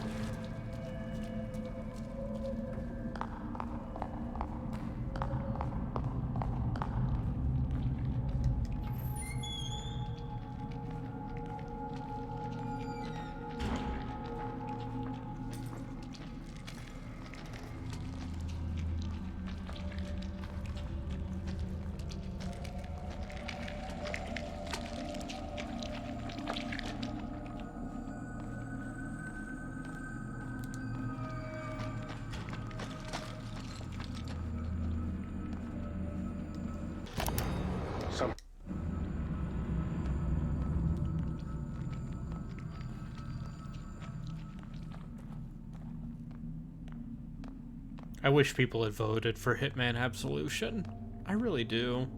I wish people had voted for Hitman Absolution. I really do.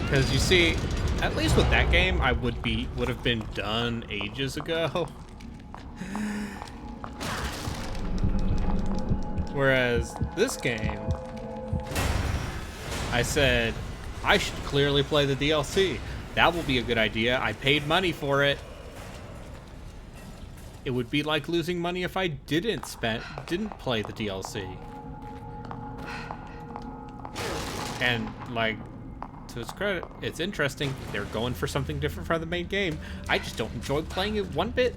Because you see, at least with that game, I would have been done ages ago. Whereas this game, I said, I should clearly play the DLC. That will be a good idea. I paid money for it. It would be like losing money if I didn't play the DLC. And like, to its credit, it's interesting. They're going for something different from the main game. I just don't enjoy playing it one bit.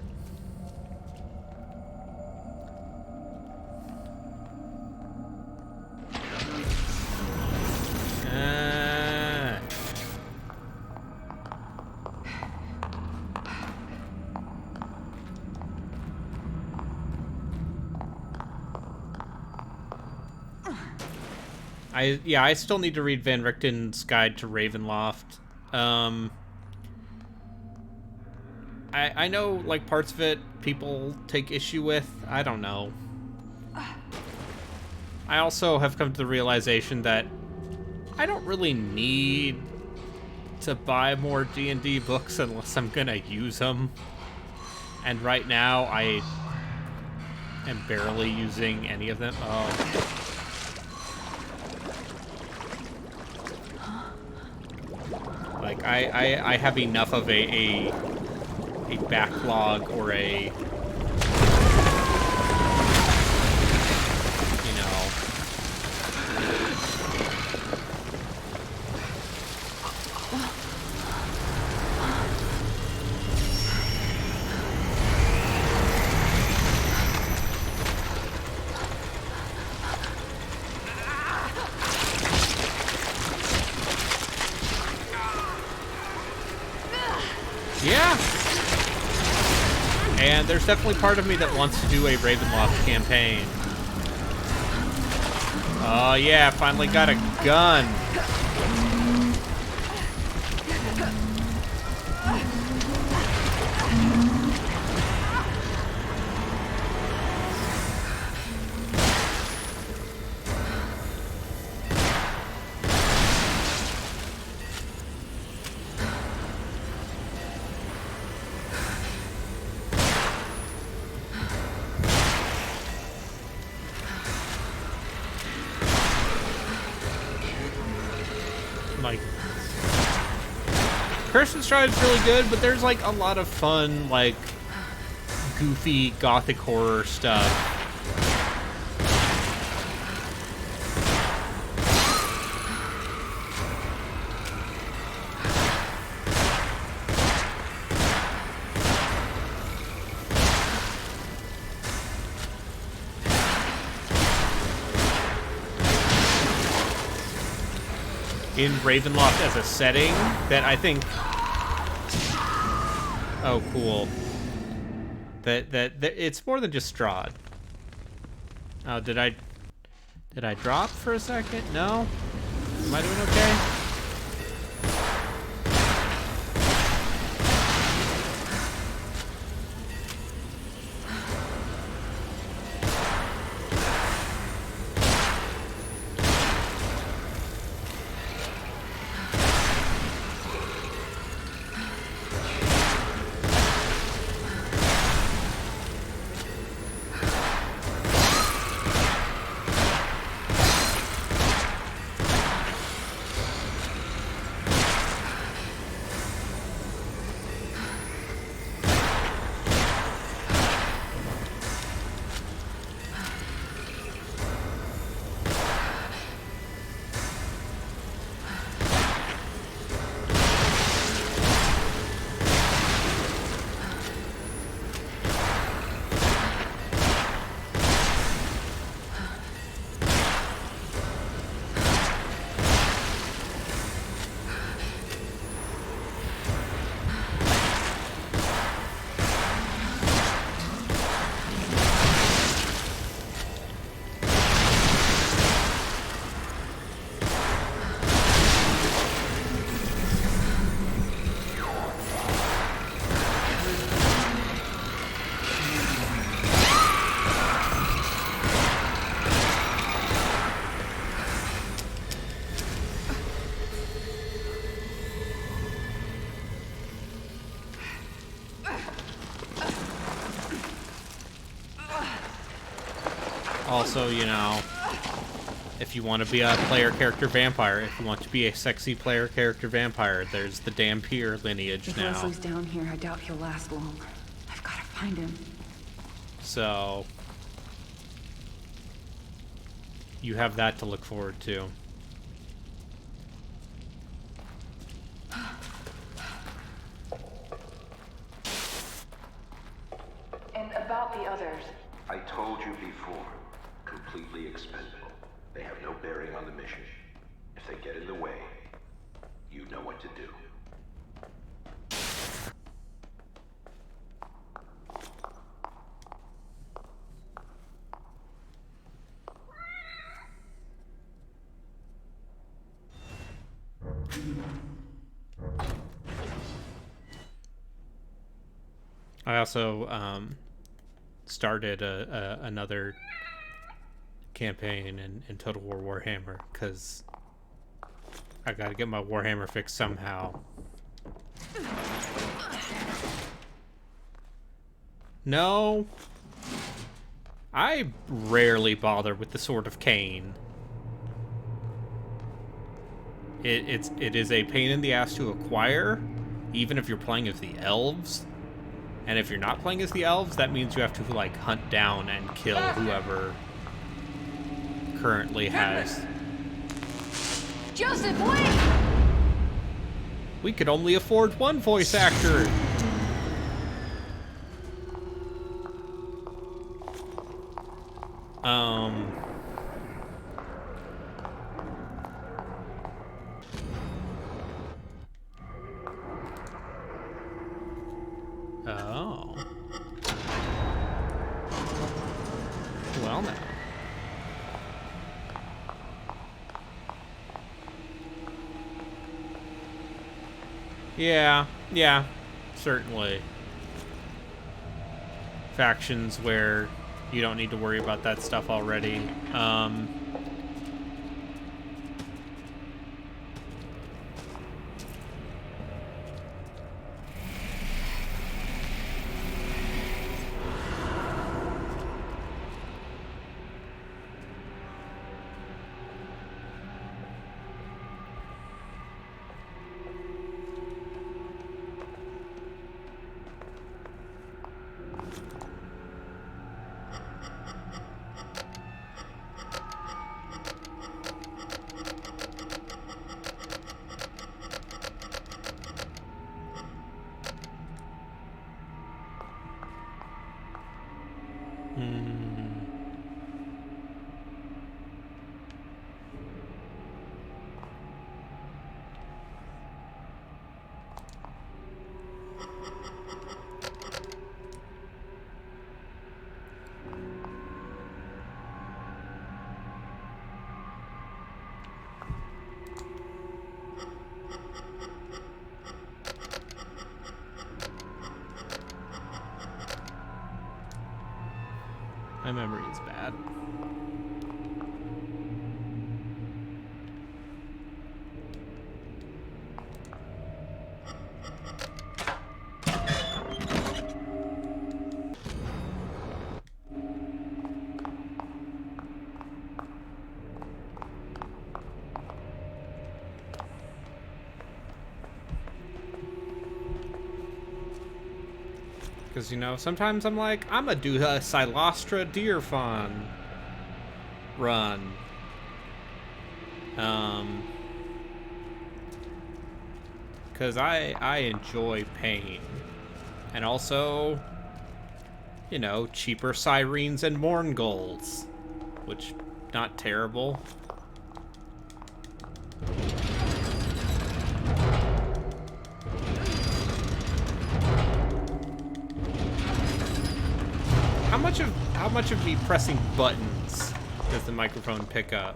I still need to read Van Richten's Guide to Ravenloft. I know, like, parts of it people take issue with. I don't know. I also have come to the realization that I don't really need to buy more D&D books unless I'm gonna use them. And right now, I am barely using any of them. Oh. Like, I have enough of a backlog or a, you know, Yeah. And there's definitely part of me that wants to do a Ravenloft campaign. Oh yeah, finally got a gun. Like, Curse and Stride is really good, but there's like a lot of fun, like, goofy gothic horror stuff. In Ravenloft as a setting that I think... Oh, cool. That it's more than just Strahd. Oh, did I drop for a second? No? Am I doing okay? Also, you know, if you want to be a player character vampire, if you want to be a sexy player character vampire, there's the Dampier lineage If now. Leslie's down here, I doubt he'll last long. I've got to find him. So you have that to look forward to. And about the others. I told you before, completely expendable. They have no bearing on the mission. If they get in the way, you know what to do. I also started another campaign in Total War Warhammer because I gotta get my Warhammer fixed somehow. No, I rarely bother with the Sword of Cain. It is a pain in the ass to acquire, even if you're playing as the elves. And if you're not playing as the elves, that means you have to, like, hunt down and kill whoever currently has. Joseph, wait! We could only afford one voice actor. Well now. Yeah, certainly. Factions where you don't need to worry about that stuff already. My memory is bad. Because, you know, sometimes I'm like, I'm gonna do a Silostra Deer Fawn run. Because I enjoy pain. And also, you know, cheaper Sirens and Mourngulls. Which, not terrible. How much of me pressing buttons does the microphone pick up?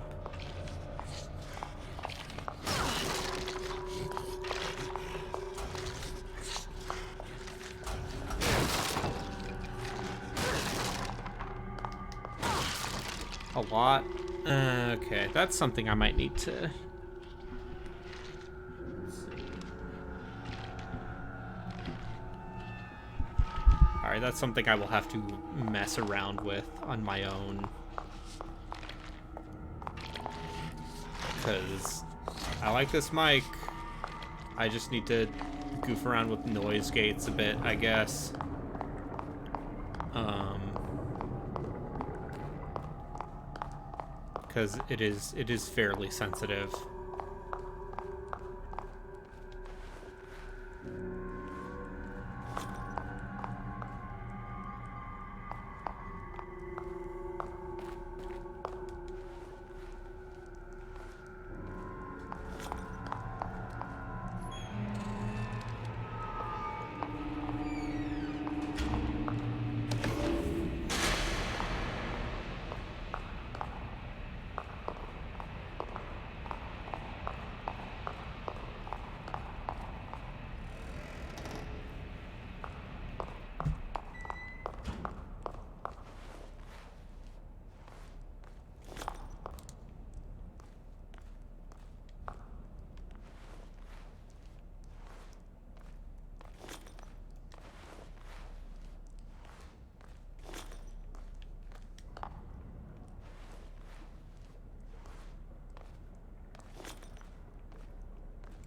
A lot? Okay, that's something I might need to... Alright, that's something I will have to mess around with on my own. Because I like this mic. I just need to goof around with noise gates a bit, I guess. Because it is fairly sensitive.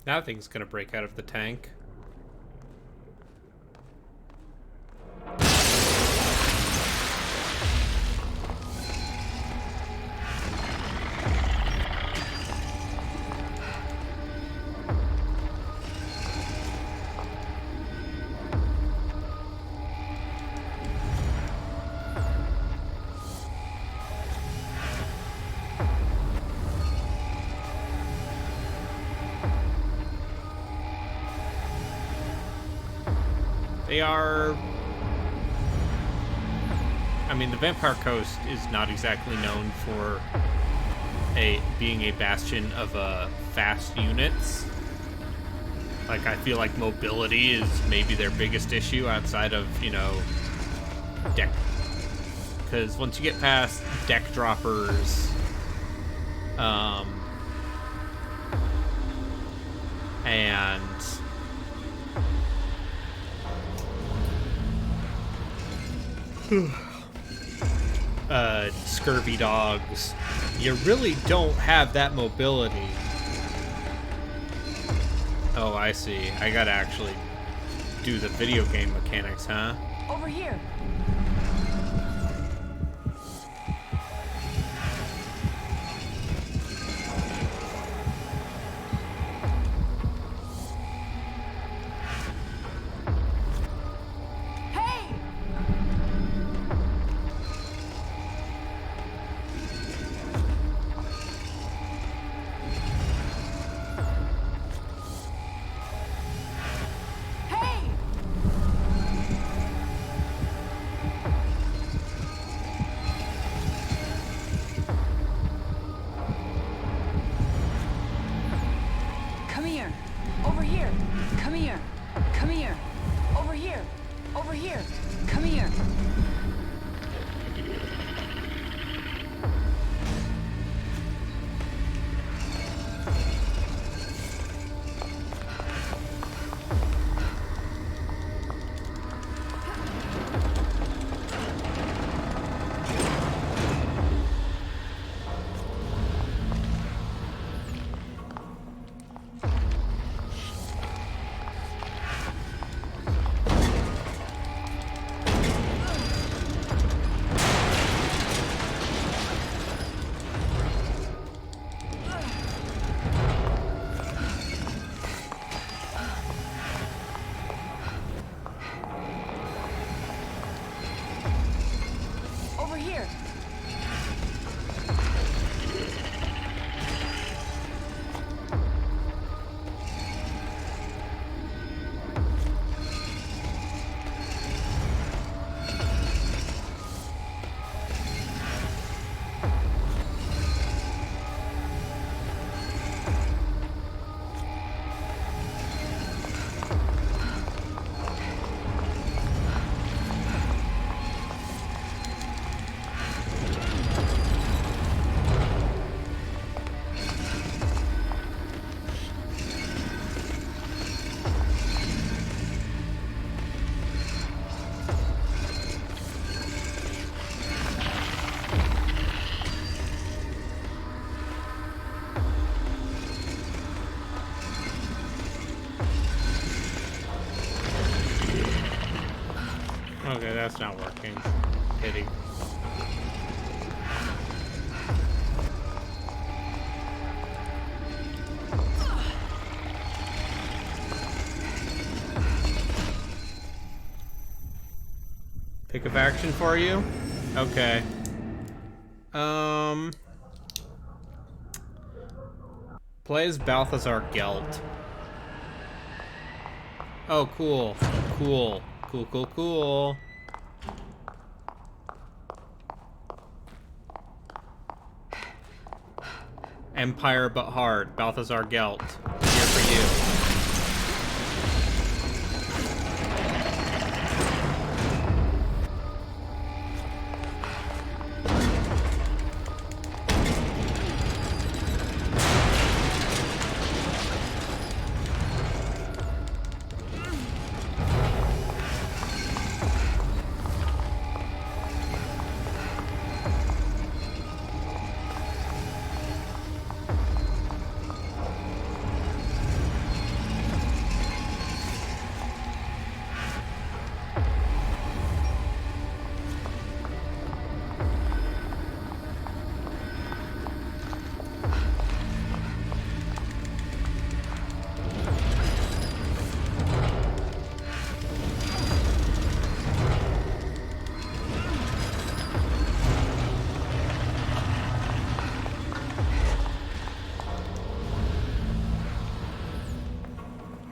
That thing's gonna break out of the tank. They are I mean, the Vampire Coast is not exactly known for being a bastion of fast units. Like, I feel like mobility is maybe their biggest issue outside of, you know, deck. Because once you get past deck droppers, and scurvy dogs, you really don't have that mobility. Oh, I see. I gotta actually do the video game mechanics, huh? Over here. Okay, that's not working. Pity. Pick of action for you? Okay. Play as Balthazar Gelt. Oh, cool. Cool. Cool, cool, cool. Empire but hard. Balthazar Gelt. Here for you.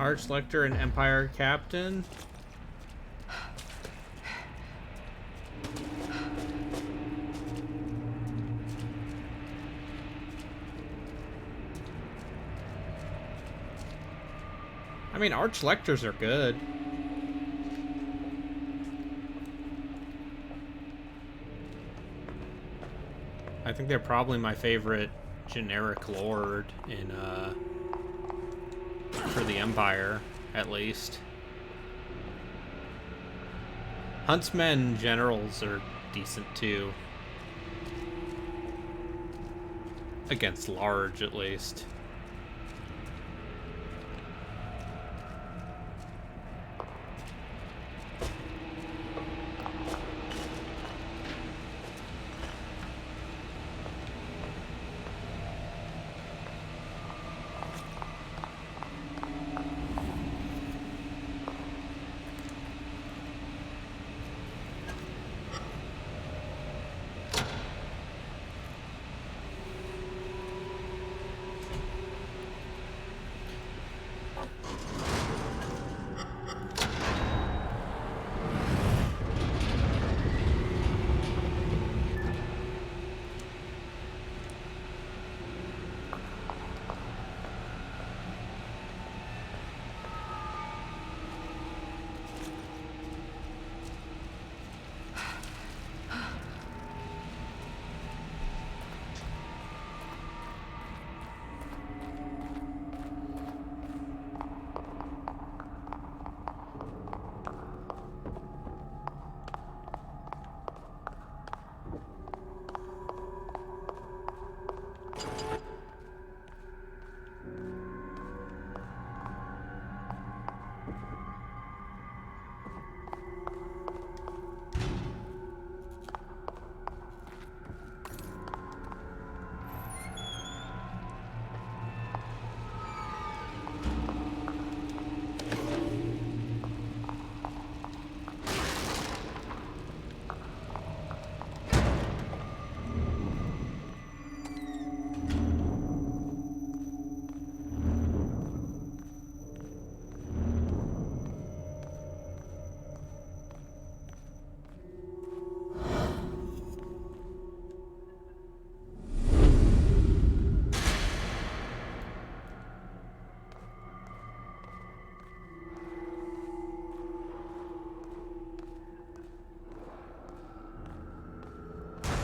Arch-Lecter and Empire Captain. I mean, Arch Lectors are good. I think they're probably my favorite generic lord in, for the Empire, at least. Huntsmen generals are decent, too. Against large, at least.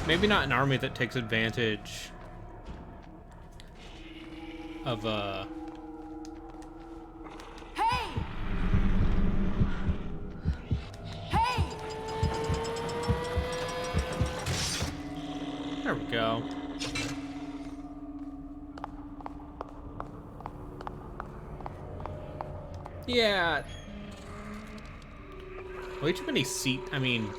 Maybe not an army that takes advantage of Hey! Hey! There we go. Yeah. Way too many I mean,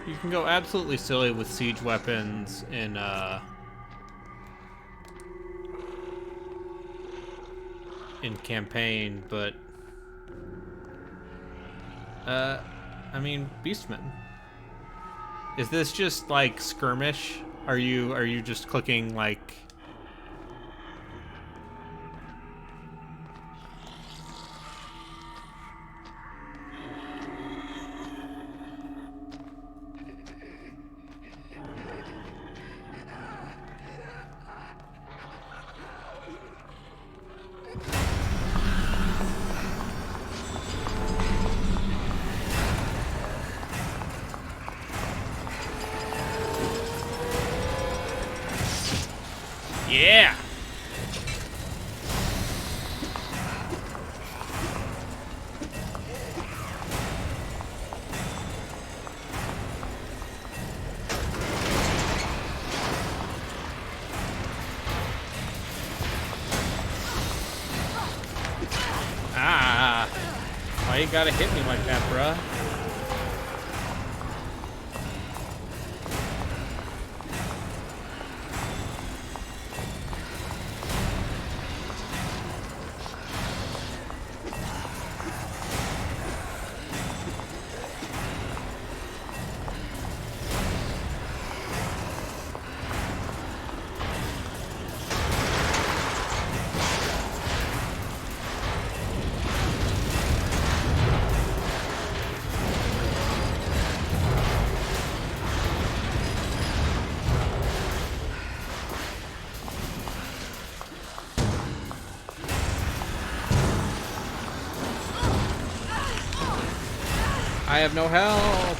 you can go absolutely silly with siege weapons in campaign, but I mean, Beastmen. Is this just like skirmish? Are you just clicking like yeah. Ah, why you gotta hit me like that, bruh? I have no help.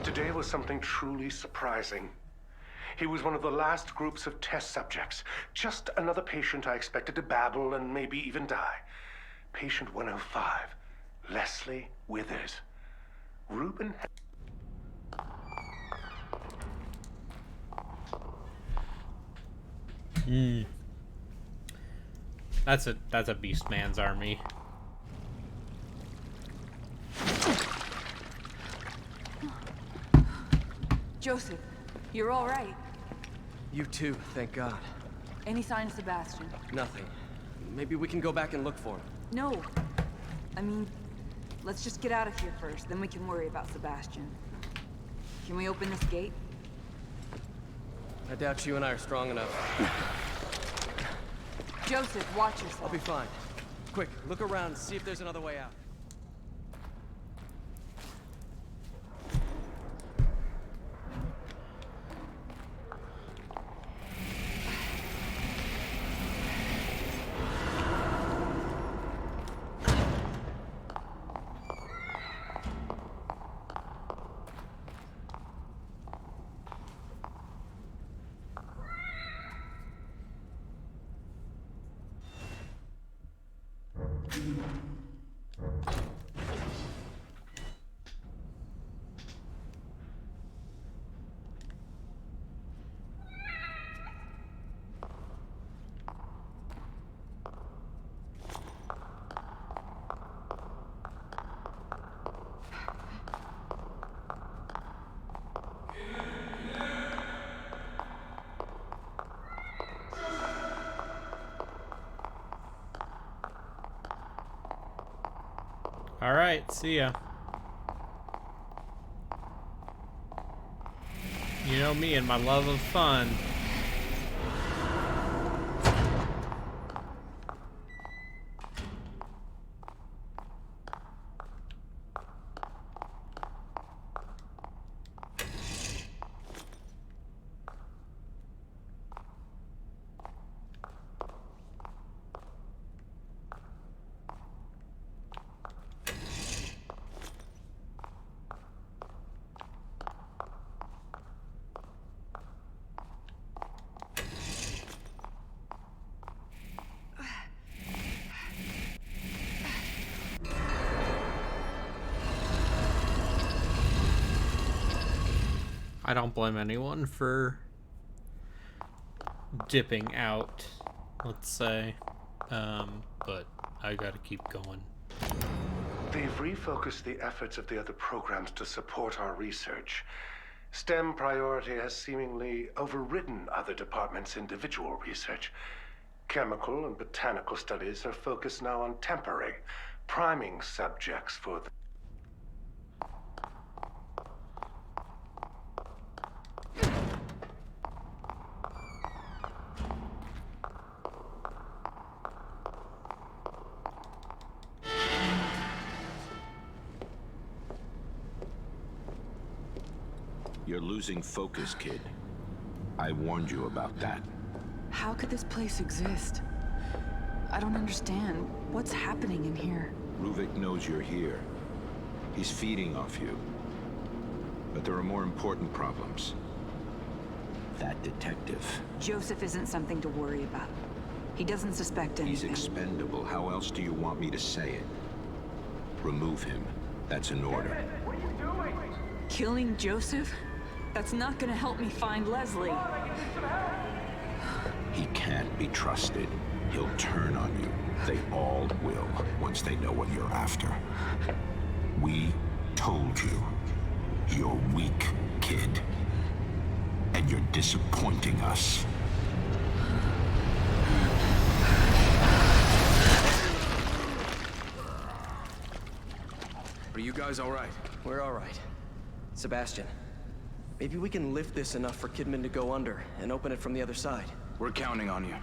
Today was something truly surprising. He was one of the last groups of test subjects. Just another patient I expected to babble and maybe even die. Patient 105, Leslie Withers. Reuben... That's a beast man's army. Joseph, you're all right. You too, thank God. Any sign of Sebastian? Nothing. Maybe we can go back and look for him. No. I mean, let's just get out of here first, then we can worry about Sebastian. Can we open this gate? I doubt you and I are strong enough. Joseph, watch yourself. I'll be fine. Quick, look around, see if there's another way out. All right, see ya. You know me and my love of fun. I don't blame anyone for dipping out, let's say, but I gotta keep going. They've refocused the efforts of the other programs to support our research. STEM priority has seemingly overridden other departments' individual research. Chemical and botanical studies are focused now on temporary, priming subjects for the... You're losing focus, kid. I warned you about that. How could this place exist? I don't understand. What's happening in here? Ruvik knows you're here. He's feeding off you. But there are more important problems. That detective. Joseph isn't something to worry about. He doesn't suspect He's anything. expendable. How else do you want me to say it? Remove him. That's an order. Killing Joseph? That's not gonna help me find Leslie. He can't be trusted. He'll turn on you. They all will, once they know what you're after. We told you. You're weak, kid. And you're disappointing us. Are you guys all right? We're all right. Sebastian, maybe we can lift this enough for Kidman to go under and open it from the other side. We're counting on you.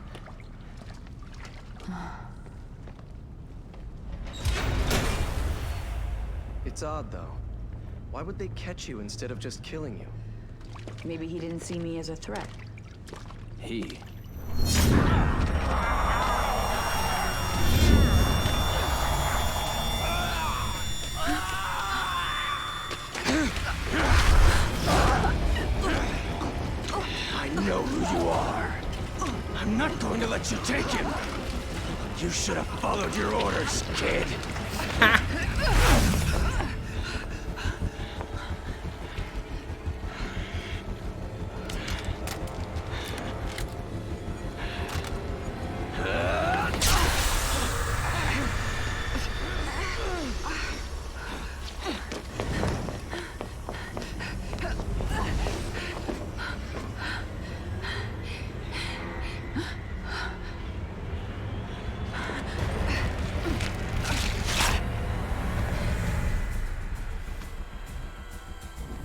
It's odd, though. Why would they catch you instead of just killing you? Maybe he didn't see me as a threat. He. I know who you are. I'm not going to let you take him. You should have followed your orders, kid.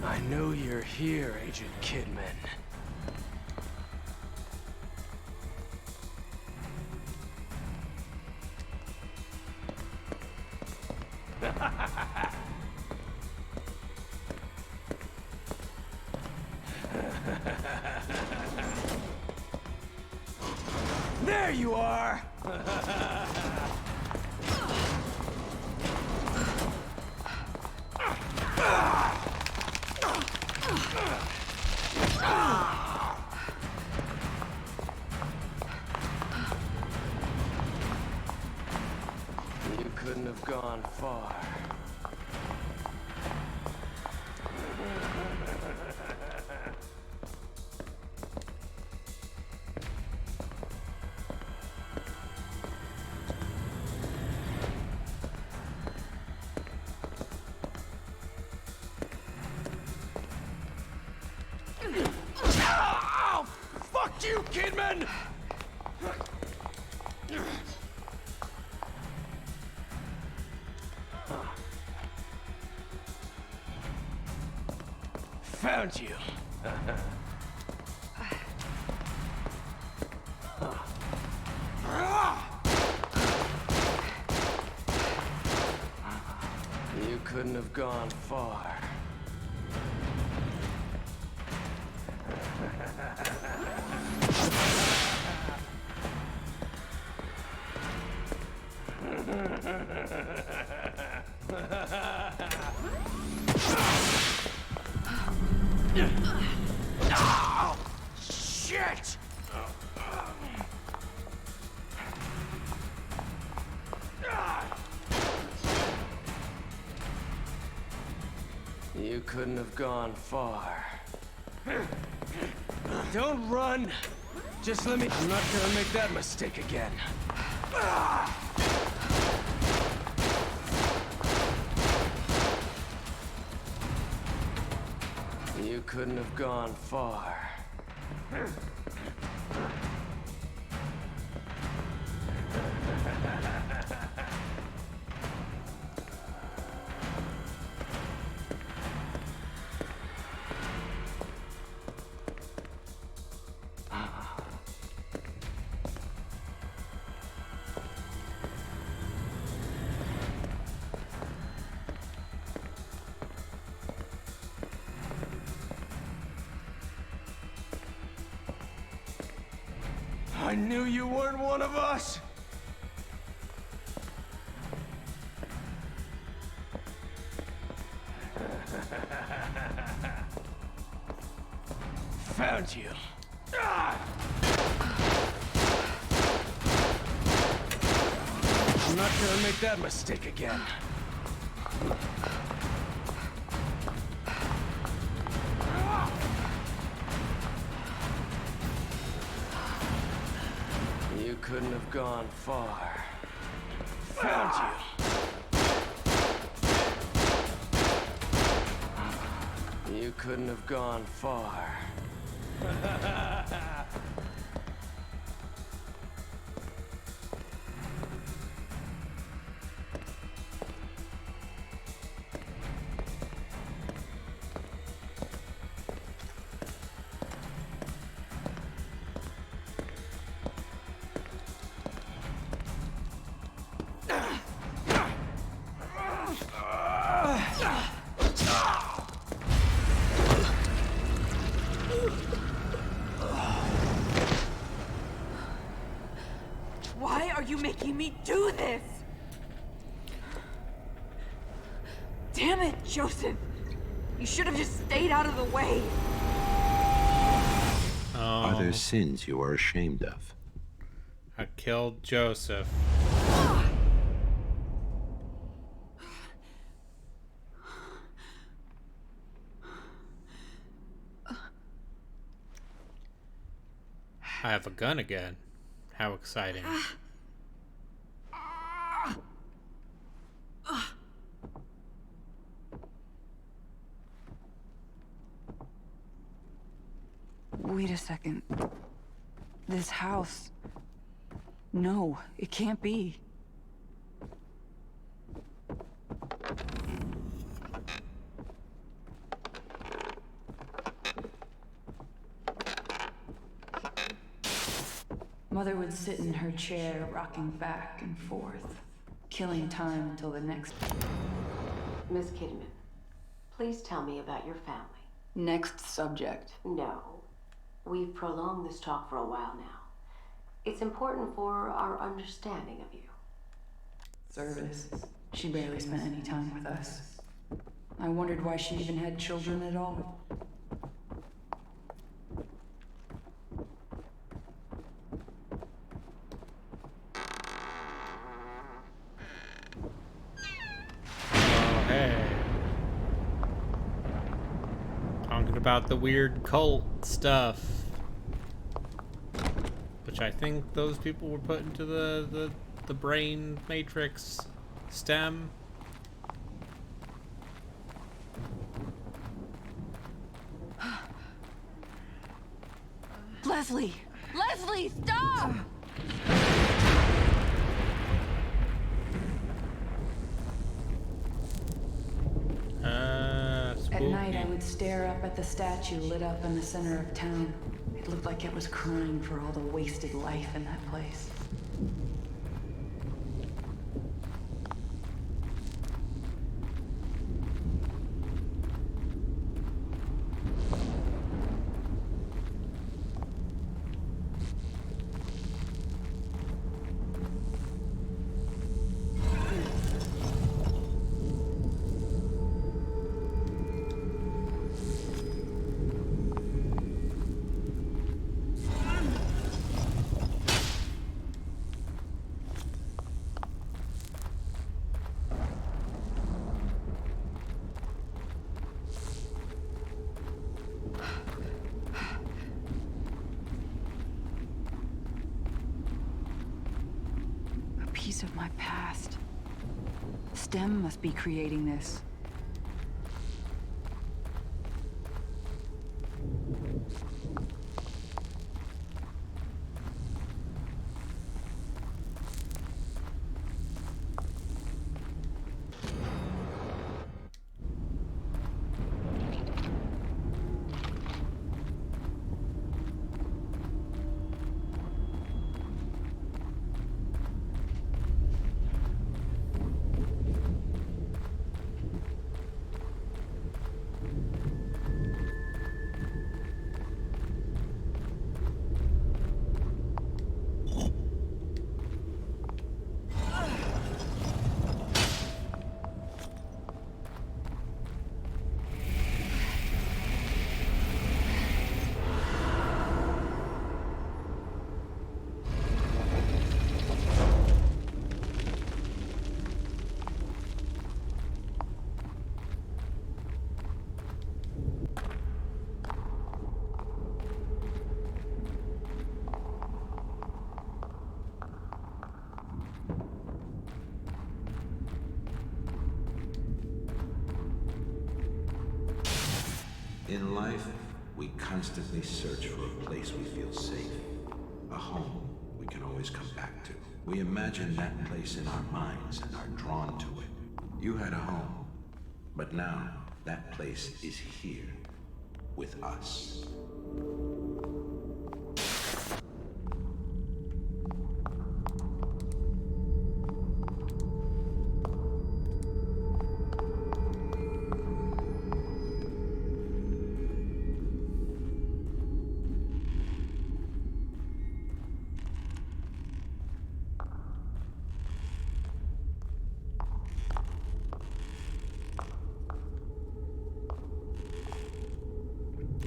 I know you're here, Agent Kidman. There you are! You couldn't have gone far. Ow! Fuck you, Kidman! Found you. You couldn't have gone far. Oh, shit! You couldn't have gone far. Don't run! Just let me... I'm not gonna make that mistake again. You couldn't have gone far. I knew you weren't one of us! Found you. gonna make that mistake again. You couldn't have gone far. Found you. You couldn't have gone far. Why are you making me do this? Damn it, Joseph! You should have just stayed out of the way. Are there sins you are ashamed of? I killed Joseph. I have a gun again. How exciting. Wait a second. This house... No, it can't be. Mother would sit in her chair, rocking back and forth, killing time until the next... Miss Kidman, please tell me about your family. Next subject. No. We've prolonged this talk for a while now. It's important for our understanding of you. Service. She barely spent any time with us. I wondered why she even had children at all. Oh, hey. Talking about the weird cult stuff. Which I think those people were put into the brain matrix stem. Leslie! Leslie, stop! At night, I would stare up at the statue lit up in the center of town. It looked like it was crying for all the wasted life in that place. Piece of my past. STEM must be creating this. In life, we constantly search for a place we feel safe, a home we can always come back to. We imagine that place in our minds and are drawn to it. You had a home, but now that place is here with us.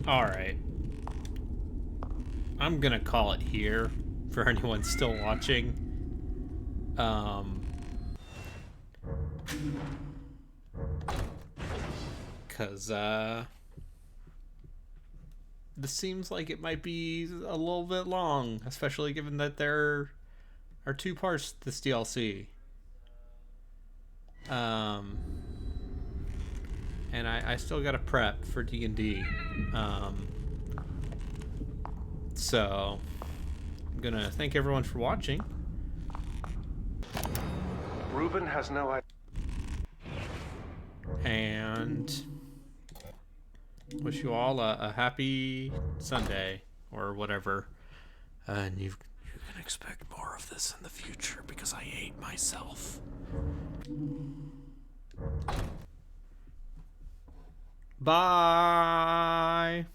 Alright. I'm gonna call it here for anyone still watching. Cause, this seems like it might be a little bit long, especially given that there are 2 parts to this DLC. And I still gotta prep for D&D. So I'm gonna thank everyone for watching. Reuben has no idea. And wish you all a happy Sunday or whatever. And you can expect more of this in the future because I hate myself. Bye.